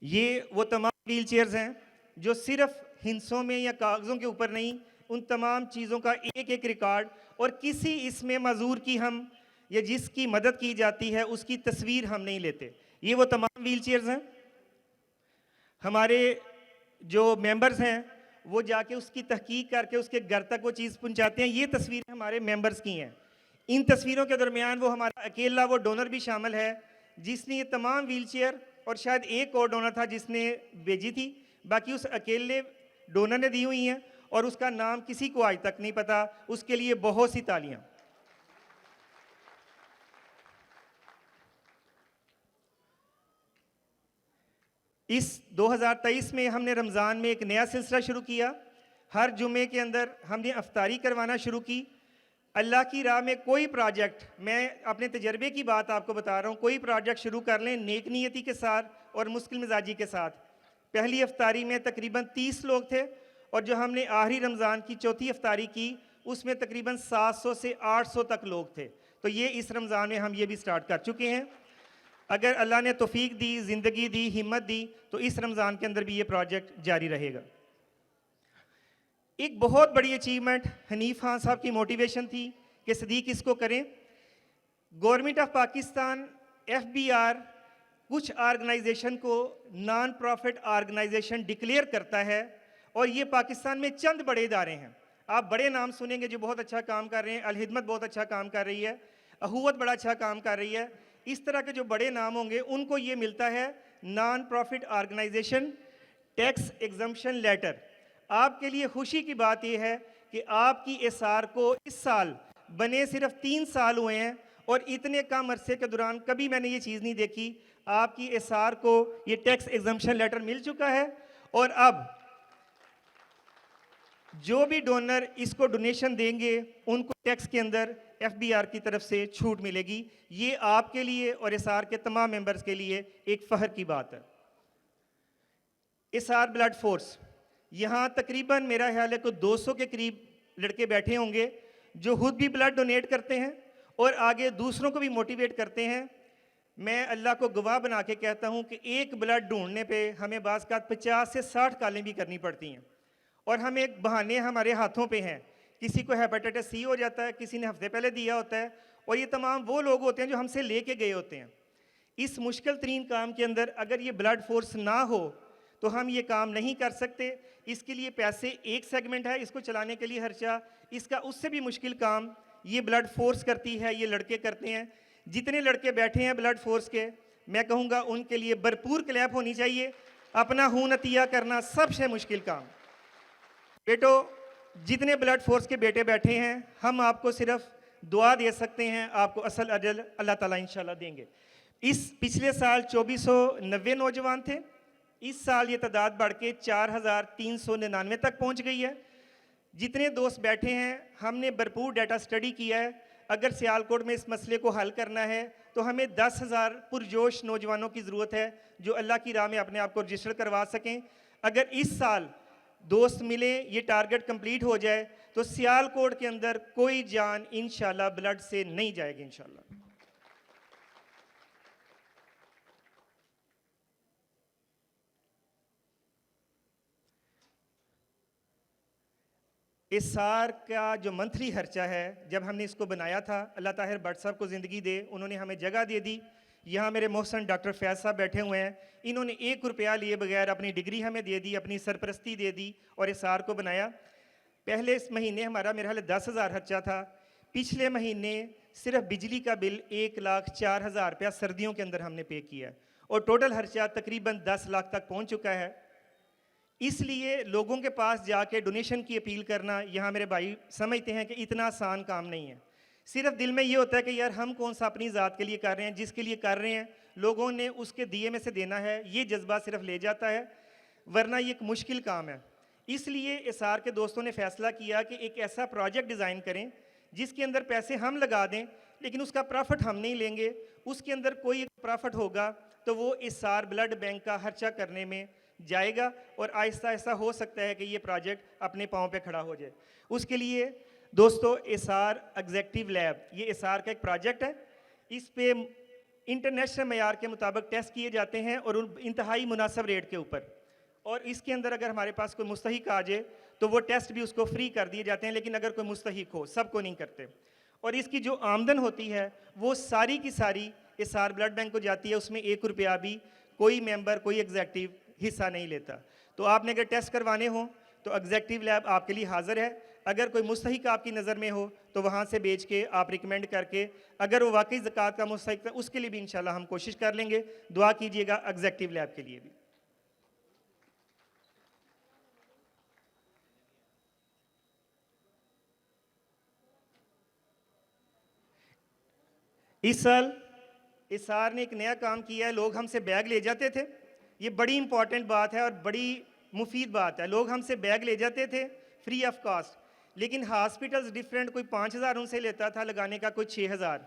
ये वो तमाम व्हील चेयर्स हैं जो सिर्फ हिंसों में या कागज़ों के ऊपर नहीं, उन तमाम चीज़ों का एक एक रिकॉर्ड, और किसी इसमें मजदूर की हम या जिसकी मदद की जाती है उसकी तस्वीर हम नहीं लेते। ये वो तमाम व्हील चेयर्स हैं। हमारे जो मेंबर्स हैं वो जाके उसकी तहकीक करके उसके घर तक वो चीज़ पहुंचाते हैं। ये तस्वीरें हमारे मेंबर्स की हैं। इन तस्वीरों के दरमियान वो हमारा अकेला वो डोनर भी शामिल है जिसने ये तमाम व्हील चेयर, और शायद एक और डोनर था जिसने भेजी थी, बाकी उस अकेले डोनर ने दी हुई हैं और उसका नाम किसी को आज तक नहीं पता। उसके लिए बहुत सी तालियां। इस 2023 में हमने रमज़ान में एक नया सिलसिला शुरू किया। हर जुमे के अंदर हमने अफ्तारी करवाना शुरू की। अल्लाह की राह में कोई प्रोजेक्ट, मैं अपने तजर्बे की बात आपको बता रहा हूँ, कोई प्रोजेक्ट शुरू कर लें नेक नियति के साथ और मुश्किल मिजाजी के साथ। पहली अफ्तारी में तकरीबन 30 लोग थे और जो हमने आखिरी रमज़ान की चौथी अफ्तारी की उसमें तकरीबन 700 से 800 तक लोग थे। तो ये इस रमज़ान में हम ये भी स्टार्ट कर चुके हैं। अगर अल्लाह ने तौफीक दी, ज़िंदगी दी, हिम्मत दी, तो इस रमज़ान के अंदर भी ये प्रोजेक्ट जारी रहेगा। एक बहुत बड़ी अचीवमेंट हनीफ खान साहब की मोटिवेशन थी कि सदीक इसको करें। गवर्नमेंट ऑफ पाकिस्तान FBR कुछ ऑर्गेनाइजेशन को नॉन प्रॉफिट ऑर्गेनाइजेशन डिक्लेयर करता है और ये पाकिस्तान में चंद बड़े इदारे हैं। आप बड़े नाम सुनेंगे जो बहुत अच्छा काम कर रहे हैं। अल हिदमत बहुत अच्छा काम कर रही है, अहूवत बड़ा अच्छा काम कर रही है। इस तरह के जो बड़े नाम होंगे उनको ये मिलता है non profit organisation tax exemption letter. आपके लिए खुशी की बात यह है कि आपकी एसआर को इस साल बने सिर्फ 3 साल हुए हैं और इतने कम अरसे के दौरान कभी मैंने ये चीज़ नहीं देखी। आपकी एसआर को ये टैक्स एग्जम्पशन लेटर मिल चुका है और अब जो भी डोनर इसको डोनेशन देंगे उनको टैक्स के अंदर FBR की तरफ से छूट मिलेगी। ये आपके लिए और एसआर के तमाम मेंबर्स के लिए एक फ़ख्र की बात है। एसआर ब्लड फोर्स, यहाँ तकरीबन मेरा ख्याल है कि 200 के करीब लड़के बैठे होंगे जो खुद भी ब्लड डोनेट करते हैं और आगे दूसरों को भी मोटिवेट करते हैं। मैं अल्लाह को गवाह बना के कहता हूँ कि एक ब्लड ढूंढने पे हमें बाज़ का 50 से 60 कॉलें भी करनी पड़ती हैं और हम एक बहाने हमारे हाथों पे हैं। किसी को हेपेटाइटिस C हो जाता है, किसी ने हफ्ते पहले दिया होता है, और ये तमाम वो लोग होते हैं जो हमसे लेके गए होते हैं। इस मुश्किल तरीन काम के अंदर अगर ये ब्लड फोर्स ना हो तो हम ये काम नहीं कर सकते। इसके लिए पैसे एक सेगमेंट है, इसको चलाने के लिए खर्चा, इसका उससे भी मुश्किल काम ये ब्लड फोर्स करती है, ये लड़के करते हैं। जितने लड़के बैठे हैं ब्लड फोर्स के, मैं कहूँगा उनके लिए भरपूर क्लैप होनी चाहिए। अपना खून अतिया करना सबसे मुश्किल काम। बेटो, जितने ब्लड फोर्स के बेटे बैठे हैं, हम आपको सिर्फ दुआ दे सकते हैं, आपको असल अजल अल्लाह ताला इंशाल्लाह देंगे। इस पिछले साल 2490 नौजवान थे, इस साल ये तादाद बढ़ के 4399 तक पहुंच गई है। जितने दोस्त बैठे हैं, हमने भरपूर डाटा स्टडी किया है। अगर सियालकोट में इस मसले को हल करना है तो हमें 10,000 पुरजोश नौजवानों की ज़रूरत है जो अल्लाह की राह में अपने आप को रजिस्टर करवा सकें। अगर इस साल दोस्त मिले, ये टारगेट कंप्लीट हो जाए, तो सियालकोट के अंदर कोई जान इंशाल्लाह ब्लड से नहीं जाएगी इंशाल्लाह। इस सार का जो मंथली खर्चा है, जब हमने इसको बनाया था, अल्लाह ताहिर भट्ट साहब को ज़िंदगी दे, उन्होंने हमें जगह दे दी। यहाँ मेरे मोहसन डॉक्टर फैज़ साहब बैठे हुए हैं, इन्होंने 1 रुपया लिए बगैर अपनी डिग्री हमें दे दी, अपनी सरपरस्ती दे दी और इस सार को बनाया। पहले इस महीने हमारा मेरा हाल 10,000 खर्चा था। पिछले महीने सिर्फ बिजली का बिल 1,04,000 रुपया सर्दियों के अंदर हमने पे किया और टोटल खर्चा तकरीबन 10 लाख तक पहुँच चुका है। इसलिए लोगों के पास जाके डोनेशन की अपील करना, यहाँ मेरे भाई समझते हैं कि इतना आसान काम नहीं है। सिर्फ दिल में ये होता है कि यार हम कौन सा अपनी ज़ात के लिए कर रहे हैं, जिसके लिए कर रहे हैं लोगों ने उसके दिए में से देना है, ये जज्बा सिर्फ ले जाता है, वरना ये एक मुश्किल काम है। इसलिए एसआर के दोस्तों ने फ़ैसला किया कि एक ऐसा प्रोजेक्ट डिज़ाइन करें जिसके अंदर पैसे हम लगा दें, लेकिन उसका प्रॉफिट हम नहीं लेंगे। उसके अंदर कोई एक प्रॉफिट होगा तो वो एसआर ब्लड बैंक का खर्चा करने में जाएगा और आहिस्ता आहिस्ता हो सकता है कि ये प्रोजेक्ट अपने पाँव पे खड़ा हो जाए। उसके लिए दोस्तों एसआर एग्जेक्टिव लैब, ये एसआर का एक प्रोजेक्ट है। इस पे इंटरनेशनल मयार के मुताबिक टेस्ट किए जाते हैं और उन इंतहाई मुनासिब रेट के ऊपर। और इसके अंदर अगर हमारे पास कोई मुस्तहिक आ जाए तो वो टेस्ट भी उसको फ्री कर दिए जाते हैं, लेकिन अगर कोई मुस्तहिक हो, सबको नहीं करते। और इसकी जो आमदन होती है वो सारी की सारी एसआर ब्लड बैंक को जाती है, उसमें 1 रुपया भी कोई मेंबर, कोई एग्जेक्टिव हिस्सा नहीं लेता। तो आपने अगर टेस्ट करवाने हो तो एग्जेक्टिव लैब आपके लिए हाजिर है। अगर कोई मुस्तहिक आपकी नज़र में हो तो वहाँ से बेच के आप रिकमेंड करके, अगर वो वाकई ज़कात का मुस्तहिक है उसके लिए भी इंशाल्लाह हम कोशिश कर लेंगे। दुआ कीजिएगा एग्जेक्टिव लैब के लिए भी। इस साल एसआर ने एक नया काम किया है। लोग हमसे बैग ले जाते थे, ये बड़ी इंपॉर्टेंट बात है और बड़ी मुफीद बात है। लोग हमसे बैग ले जाते थे फ्री ऑफ कॉस्ट, लेकिन हॉस्पिटल्स डिफरेंट, कोई 5,000 उनसे लेता था लगाने का, कोई 6,000।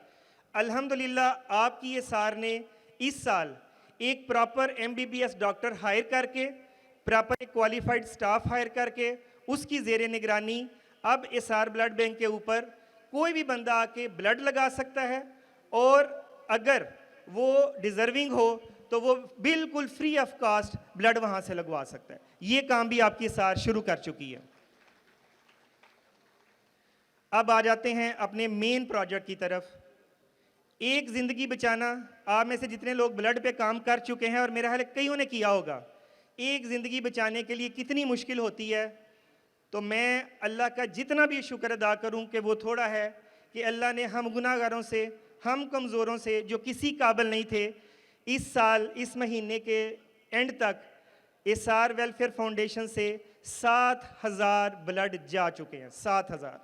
अल्हम्दुलिल्लाह आपकी एसआर ने इस साल एक प्रॉपर MBBS डॉक्टर हायर करके, प्रॉपर क्वालिफाइड स्टाफ हायर करके, उसकी ज़ेर निगरानी अब एसआर ब्लड बैंक के ऊपर कोई भी बंदा आके ब्लड लगा सकता है और अगर वो डिज़र्विंग हो तो वो बिल्कुल फ्री ऑफ कॉस्ट ब्लड वहाँ से लगवा सकता है। ये काम भी आपकी एसआर शुरू कर चुकी है। अब आ जाते हैं अपने मेन प्रोजेक्ट की तरफ। एक ज़िंदगी बचाना, आप में से जितने लोग ब्लड पे काम कर चुके हैं और मेरा ख्याल है कईयों ने किया होगा, एक ज़िंदगी बचाने के लिए कितनी मुश्किल होती है। तो मैं अल्लाह का जितना भी शुक्र अदा करूं कि वो थोड़ा है कि अल्लाह ने हम गुनाहगारों से, हम कमज़ोरों से जो किसी काबिल नहीं थे, इस साल इस महीने के एंड तक एसआर वेलफेयर फाउंडेशन से 7,000 ब्लड जा चुके हैं, 7,000।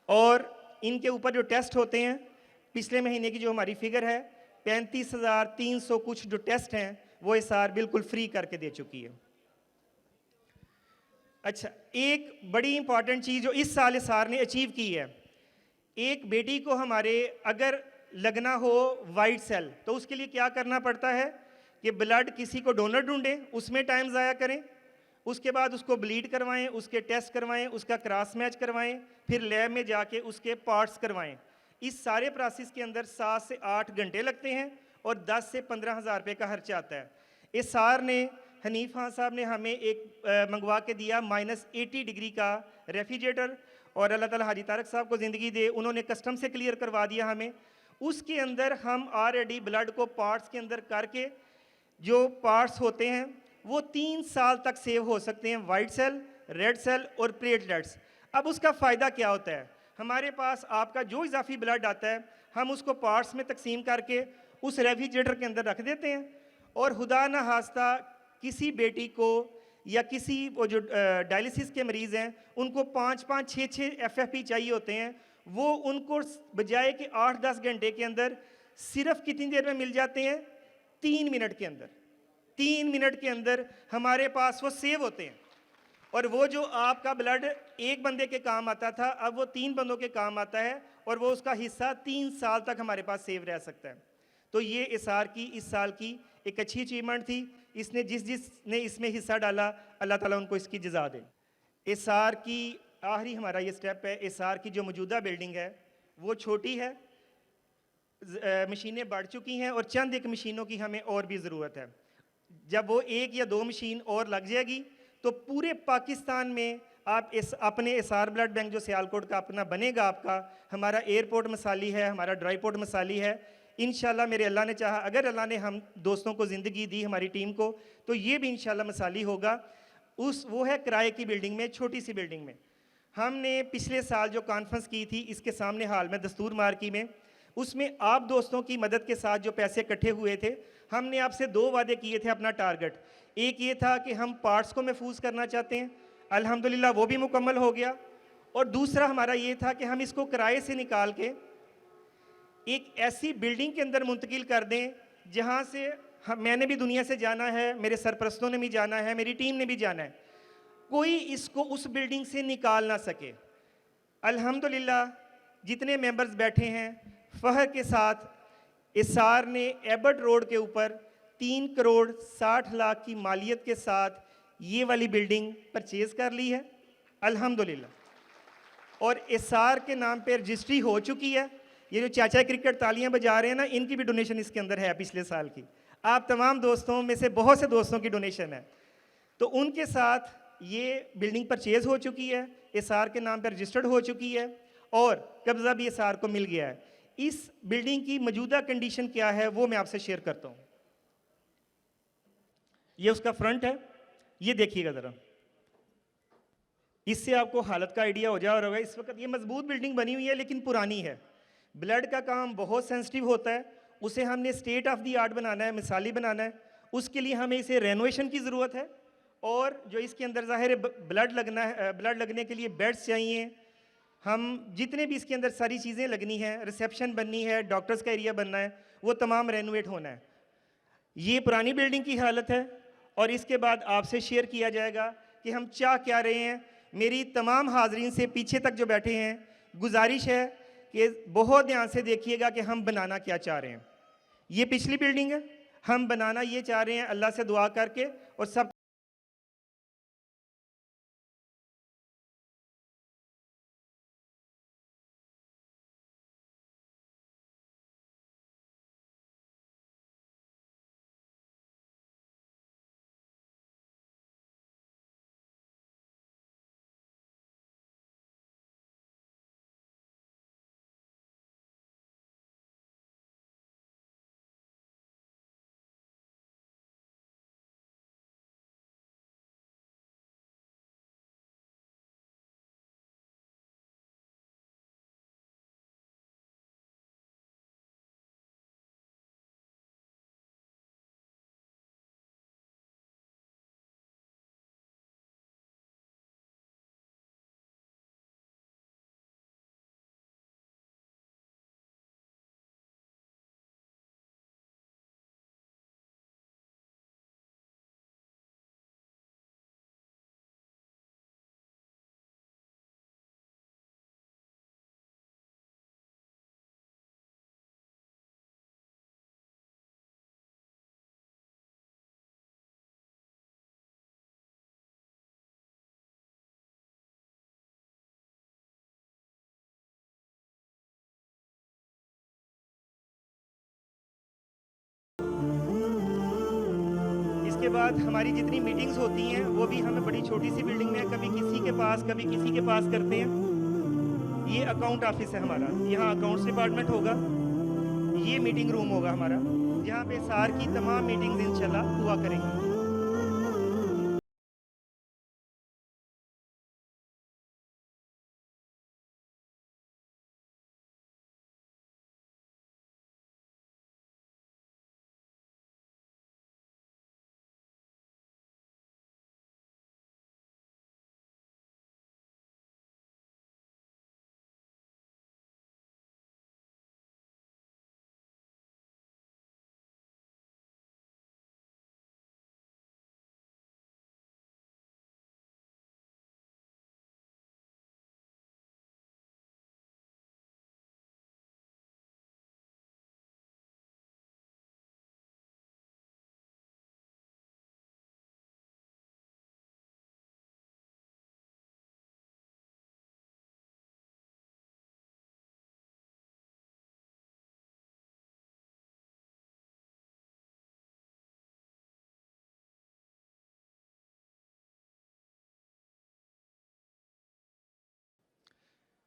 और इनके ऊपर जो टेस्ट होते हैं, पिछले महीने की जो हमारी फिगर है 35,300 कुछ जो टेस्ट हैं वो एसआर बिल्कुल फ्री करके दे चुकी है। अच्छा, एक बड़ी इंपॉर्टेंट चीज़ जो इस साल एसआर ने अचीव की है, एक बेटी को हमारे अगर लगना हो वाइट सेल तो उसके लिए क्या करना पड़ता है कि ब्लड किसी को डोनर ढूंढें, उसमें टाइम ज़ाया करें, उसके बाद उसको ब्लीड करवाएं, उसके टेस्ट करवाएं, उसका क्रॉस मैच करवाएं, फिर लैब में जाके उसके पार्ट्स करवाएं। इस सारे प्रोसेस के अंदर 7 से 8 घंटे लगते हैं और 10 से 15,000 रुपये का खर्चा आता है। एसआर ने, हनीफ खान साहब ने हमें एक मंगवा के दिया -80 डिग्री का रेफ्रिजरेटर, और अल्लाह ताला हाजी तारक साहब को ज़िंदगी दे, उन्होंने कस्टम से क्लियर करवा दिया हमें। उसके अंदर हम ऑलरेडी ब्लड को पार्ट्स के अंदर करके, जो पार्ट्स होते हैं वो 3 साल तक सेव हो सकते हैं, वाइट सेल, रेड सेल और प्लेटलेट्स। अब उसका फ़ायदा क्या होता है, हमारे पास आपका जो इजाफी ब्लड आता है हम उसको पार्ट्स में तकसीम करके उस रेफ्रिजरेटर के अंदर रख देते हैं, और खुदा न हास्ता किसी बेटी को या किसी वो जो डायलिसिस के मरीज़ हैं उनको 5-5, 6-6 FFP चाहिए होते हैं, वो उनको बजाय कि 8-10 घंटे के अंदर सिर्फ कितनी देर में मिल जाते हैं, 3 मिनट के अंदर। 3 मिनट के अंदर हमारे पास वो सेव होते हैं। और वो जो आपका ब्लड एक बंदे के काम आता था, अब वो 3 बंदों के काम आता है और वो उसका हिस्सा 3 साल तक हमारे पास सेव रह सकता है। तो ये एसआर की इस साल की एक अच्छी अचीवमेंट थी। इसने जिसने इसमें हिस्सा डाला, अल्लाह ताला उनको इसकी जज़ा दे। एसआर की आखिरी हमारा ये स्टेप है, एसआर की जो मौजूदा बिल्डिंग है वो छोटी है, मशीनें बढ़ चुकी हैं और चंद एक मशीनों की हमें और भी ज़रूरत है। जब वो 1 या 2 मशीन और लग जाएगी तो पूरे पाकिस्तान में आप अपने एसआर ब्लड बैंक जो सियालकोट का अपना बनेगा, आपका, हमारा एयरपोर्ट मसाली है, हमारा ड्राईपोर्ट मसाली है, इंशाल्लाह मेरे अल्लाह ने चाहा, अगर अल्लाह ने हम दोस्तों को ज़िंदगी दी, हमारी टीम को, तो ये भी इंशाल्लाह मसाली होगा। वो है किराए की बिल्डिंग में, छोटी सी बिल्डिंग में। हमने पिछले साल जो कॉन्फ्रेंस की थी इसके सामने हाल में दस्तूर मार्की में, उसमें आप दोस्तों की मदद के साथ जो पैसे इकट्ठे हुए थे, हमने आपसे 2 वादे किए थे अपना टारगेट। एक ये था कि हम पार्ट्स को महफूज करना चाहते हैं, अल्हम्दुलिल्लाह वो भी मुकम्मल हो गया। और दूसरा हमारा ये था कि हम इसको किराए से निकाल के एक ऐसी बिल्डिंग के अंदर मुंतकिल कर दें जहाँ से मैंने भी दुनिया से जाना है, मेरे सरपरस्तों ने भी जाना है, मेरी टीम ने भी जाना है, कोई इसको उस बिल्डिंग से निकाल ना सके। अल्हम्दुलिल्लाह जितने मेंबर्स बैठे हैं फहर के साथ एसआर ने एबर्ट रोड के ऊपर 3 करोड़ 60 लाख की मालियत के साथ ये वाली बिल्डिंग परचेज़ कर ली है अल्हम्दुलिल्लाह। और एसआर के नाम पे रजिस्ट्री हो चुकी है। ये जो चाचा क्रिकेट तालियां बजा रहे हैं ना, इनकी भी डोनेशन इसके अंदर है पिछले साल की। आप तमाम दोस्तों में से बहुत से दोस्तों की डोनेशन है, तो उनके साथ ये बिल्डिंग परचेज़ हो चुकी है, एसआर के नाम पर रजिस्टर्ड हो चुकी है और कब्ज़ा भी एसआर को मिल गया है। इस बिल्डिंग की मौजूदा कंडीशन क्या है वो मैं आपसे शेयर करता हूँ। ये उसका फ्रंट है, ये देखिएगा ज़रा, इससे आपको हालत का आइडिया हो जाएगा। इस वक्त ये मजबूत बिल्डिंग बनी हुई है लेकिन पुरानी है। ब्लड का काम बहुत सेंसिटिव होता है, उसे हमने स्टेट ऑफ द आर्ट बनाना है, मिसाली बनाना है। उसके लिए हमें इसे रेनोवेशन की ज़रूरत है और जो इसके अंदर ज़ाहिर है ब्लड लगना है, ब्लड लगने के लिए बेड्स चाहिए। हम जितने भी इसके अंदर सारी चीज़ें लगनी हैं, रिसेप्शन बननी है, डॉक्टर्स का एरिया बनना है, वो तमाम रेनोवेट होना है। ये पुरानी बिल्डिंग की हालत है और इसके बाद आपसे शेयर किया जाएगा कि हम चाह क्या रहे हैं। मेरी तमाम हाजरीन से पीछे तक जो बैठे हैं गुजारिश है कि बहुत ध्यान से देखिएगा कि हम बनाना क्या चाह रहे हैं। ये पिछली बिल्डिंग है, हम बनाना ये चाह रहे हैं अल्लाह से दुआ करके और सब इसके बाद हमारी जितनी मीटिंग्स होती हैं वो भी हमें बड़ी छोटी सी बिल्डिंग में कभी किसी के पास कभी किसी के पास करते हैं। ये अकाउंट ऑफिस है हमारा, यहाँ अकाउंट्स डिपार्टमेंट होगा, ये मीटिंग रूम होगा हमारा, जहाँ पे सार की तमाम मीटिंग्स इंशाल्लाह हुआ करेंगी।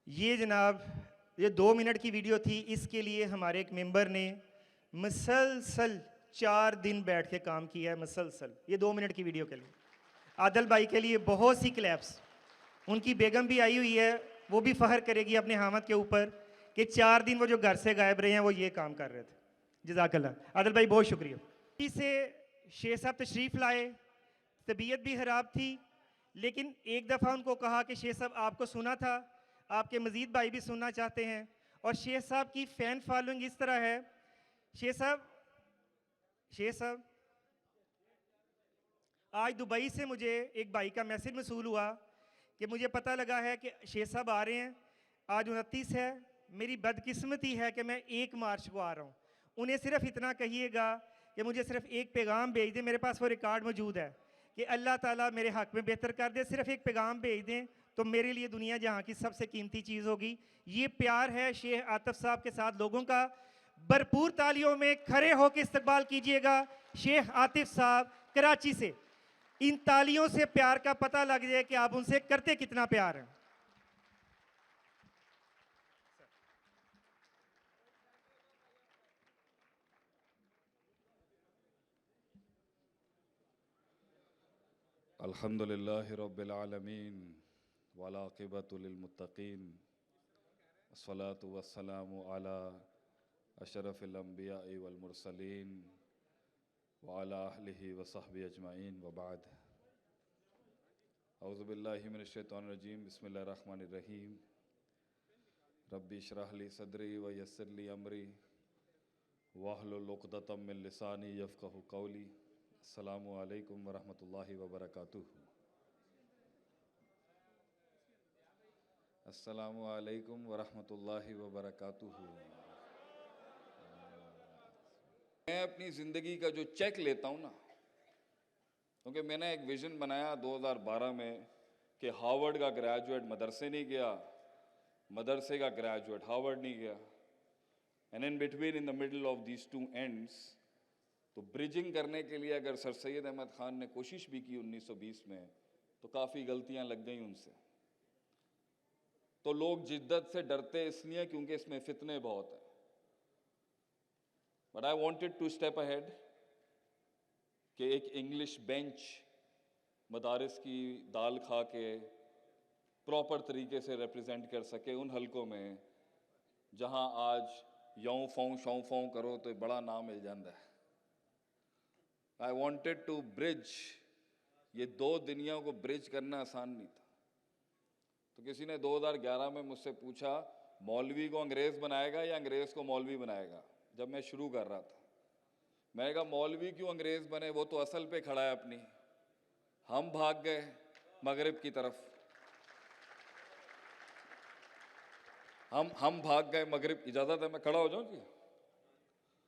ये जनाब ये 2 मिनट की वीडियो थी। इसके लिए हमारे एक मेंबर ने मुसलसल 4 दिन बैठ के काम किया है, मुसलसल। ये 2 मिनट की वीडियो के लिए आदल भाई के लिए बहुत सी क्लैप्स। उनकी बेगम भी आई हुई है, वो भी फ़ख्र करेगी अपने हामद के ऊपर कि 4 दिन वो जो घर से गायब रहे हैं वो ये काम कर रहे थे। जज़ाकल्लाह आदल भाई, बहुत शुक्रिया। से शेख साहब तशरीफ़ लाए, तबीयत भी ख़राब थी, लेकिन एक दफ़ा उनको कहा कि शेख साहब आपको सुना था, आपके मज़ीद भाई भी सुनना चाहते हैं। और शेख साहब की फ़ैन फॉलोइंग इस तरह है, शेख साहब आज दुबई से मुझे एक भाई का मैसेज मसूल हुआ कि मुझे पता लगा है कि शेख साहब आ रहे हैं, आज 29 है, मेरी बदकिस्मती है कि मैं 1 मार्च को आ रहा हूँ। उन्हें सिर्फ इतना कहिएगा कि मुझे सिर्फ एक पैगाम भेज दें, मेरे पास वो रिकॉर्ड मौजूद है कि अल्लाह ताला मेरे हक़ में बेहतर कर दे, सिर्फ एक पैगाम भेज दें तो मेरे लिए दुनिया जहाँ की सबसे कीमती चीज़ होगी। ये प्यार है शेख आतिफ साहब के साथ लोगों का। भरपूर तालियों में खड़े होकर इस्तकबाल कीजिएगा शेख आतिफ साहब कराची से। इन तालियों से प्यार का पता लग जाए कि आप उनसे करते कितना प्यार है। अल्हम्दुलिल्लाहि रब्बिल आलमीन वलाक़िबतु लिल मुत्तक़ीन अस्सलातु वस्सलामु अला अशरफिल अंबिया'i वल मुरसलीन व अला अहलिहि व सहबिहि अजमाइन व बाद। औज़ु बिल्लाहि मिनश शैतानिर रजीम, बिस्मिल्लाहिर रहमानिर रहीम। रब्बि इश्रह ली सदरी व यस्सिर ली अमरी वहलुल उक़दतम मिन लिसानी यफ़क़हु क़ौली। अस्सलामु अलैकुम व रहमतुल्लाहि व बरकातुहू। अस्सलामु अलैकुम व रहमतुल्लाहि व बरकातुहू। मैं अपनी ज़िंदगी का जो चेक लेता हूँ ना, क्योंकि मैंने एक विज़न बनाया 2012 में कि हार्वर्ड का ग्रेजुएट मदरसे नहीं गया, मदरसे का ग्रेजुएट हार्वर्ड नहीं गया, and in between in the middle of these two ends, तो ब्रिजिंग करने के लिए अगर सर सैयद अहमद ख़ान ने कोशिश भी की 1920 में, तो काफ़ी गलतियां लग गई उनसे। तो लोग जिद्दत से डरते इसलिए क्योंकि इसमें फितने बहुत हैं। But I wanted to step ahead कि एक इंग्लिश बेंच मदारिस की दाल खा के प्रॉपर तरीके से रिप्रेजेंट कर सके उन हलकों में जहां आज यों फों शौं फों करो तो बड़ा नाम मिल जाता है। आई वॉन्टेड टू ब्रिज, ये 2 दुनियाओं को ब्रिज करना आसान नहीं था। तो किसी ने 2011 में मुझसे पूछा मौलवी को अंग्रेज़ बनाएगा या अंग्रेज़ को मौलवी बनाएगा, जब मैं शुरू कर रहा था। मैंने कहा मौलवी क्यों अंग्रेज़ बने, वो तो असल पे खड़ा है अपनी। हम भाग गए मगरिब की तरफ, हम भाग गए मगरिब। इजाज़त है मैं खड़ा हो जाऊँ जी?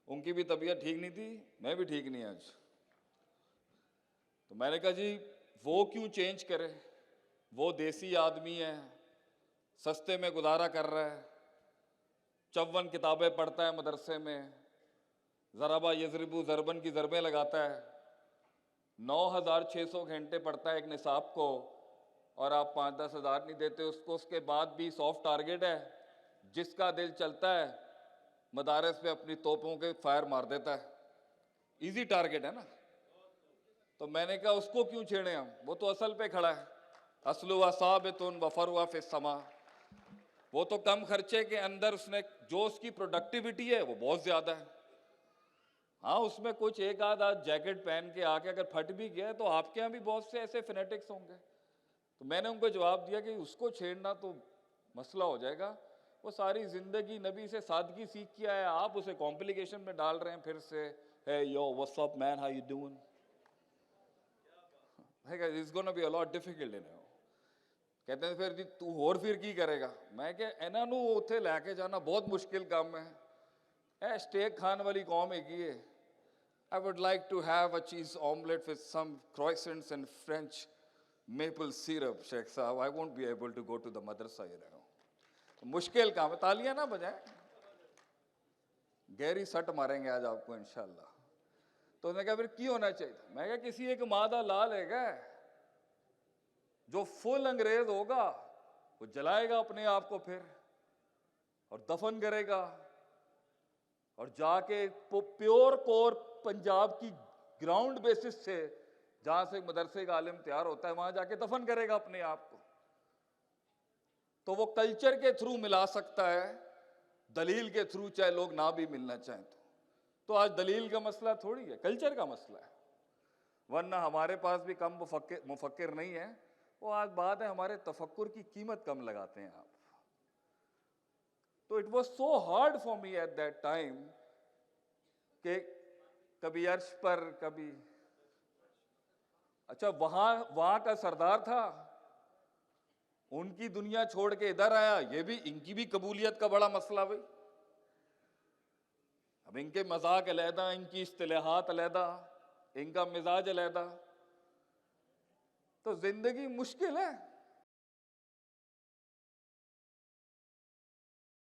उनकी भी तबीयत ठीक नहीं थी, मैं भी ठीक नहीं आज। तो मैंने कहा जी वो क्यों चेंज करे, वो देसी आदमी है, सस्ते में गुजारा कर रहा है, 54 किताबें पढ़ता है मदरसे में, ज़राबा यज़रिबु ज़रबन की ज़रबें लगाता है, 9600 घंटे पढ़ता है एक निसाब को, और आप 5-10 हज़ार नहीं देते उसको। उसके बाद भी सॉफ्ट टारगेट है, जिसका दिल चलता है मदारस पे अपनी तोपों के फायर मार देता है। इजी टारगेट है ना। तो मैंने कहा उसको क्यों छेड़े हम, वो तो असल पे खड़ा है। असलुवा साबितुन व फरुआ फिस समा। वो तो कम खर्चे के अंदर उसने जो उसकी प्रोडक्टिविटी है वो बहुत ज़्यादा है। हाँ, उसमें कुछ एक आधा जैकेट पहन के आके अगर फट भी गया तो आपके यहाँ भी बहुत से ऐसे फिनेटिक्स होंगे। तो मैंने उनको जवाब दिया कि उसको छेड़ना तो मसला हो जाएगा। वो सारी ज़िंदगी नबी से सादगी सीख के आया, आप उसे कॉम्प्लिकेशन में डाल रहे हैं फिर से। है yo what's up man, how you doing? It's gonna be a lot difficult in you. कहते हैं फिर जी तू होर फिर की करेगा। मैं क्या इन्हां नूं उत्थे लैके जाना बहुत मुश्किल काम है। ए स्टेक खान वाली कौम हैगी है। I would like to have a cheese omelette with some croissants and French maple syrup, Sheikh साहब। I won't be able to go to the madrasa, you know. तो मुश्किल काम है। तालियां ना बजाएं, गहरी सट मारेंगे आज आपको इंशाल्लाह। तो उसने कहा फिर की होना चाहिए? मैं कहा किसी एक मादा लाल है जो फुल अंग्रेज होगा, वो जलाएगा अपने आप को फिर और दफन करेगा, और जाके प्योर कोर पंजाब की ग्राउंड बेसिस से जहां से मदरसे का आलिम तैयार होता है वहां जाके दफन करेगा अपने आप को। तो वो कल्चर के थ्रू मिला सकता है, दलील के थ्रू चाहे लोग ना भी मिलना चाहें तो। तो आज दलील का मसला थोड़ी है, कल्चर का मसला है। वरना हमारे पास भी कम मुफक्किर नहीं है, वो आज बात है हमारे तफक्कुर की कीमत कम लगाते हैं आप। तो it was so hard for me at that time कि कभी अर्श पर, कभी अच्छा वहां का सरदार था, उनकी दुनिया छोड़ के इधर आया, ये भी इनकी भी कबूलियत का बड़ा मसला भाई। अब इनके मजाक अलहदा, इनकी इस्तिलाहात अलहदा, इनका मिजाज अलहदा, तो जिंदगी मुश्किल है।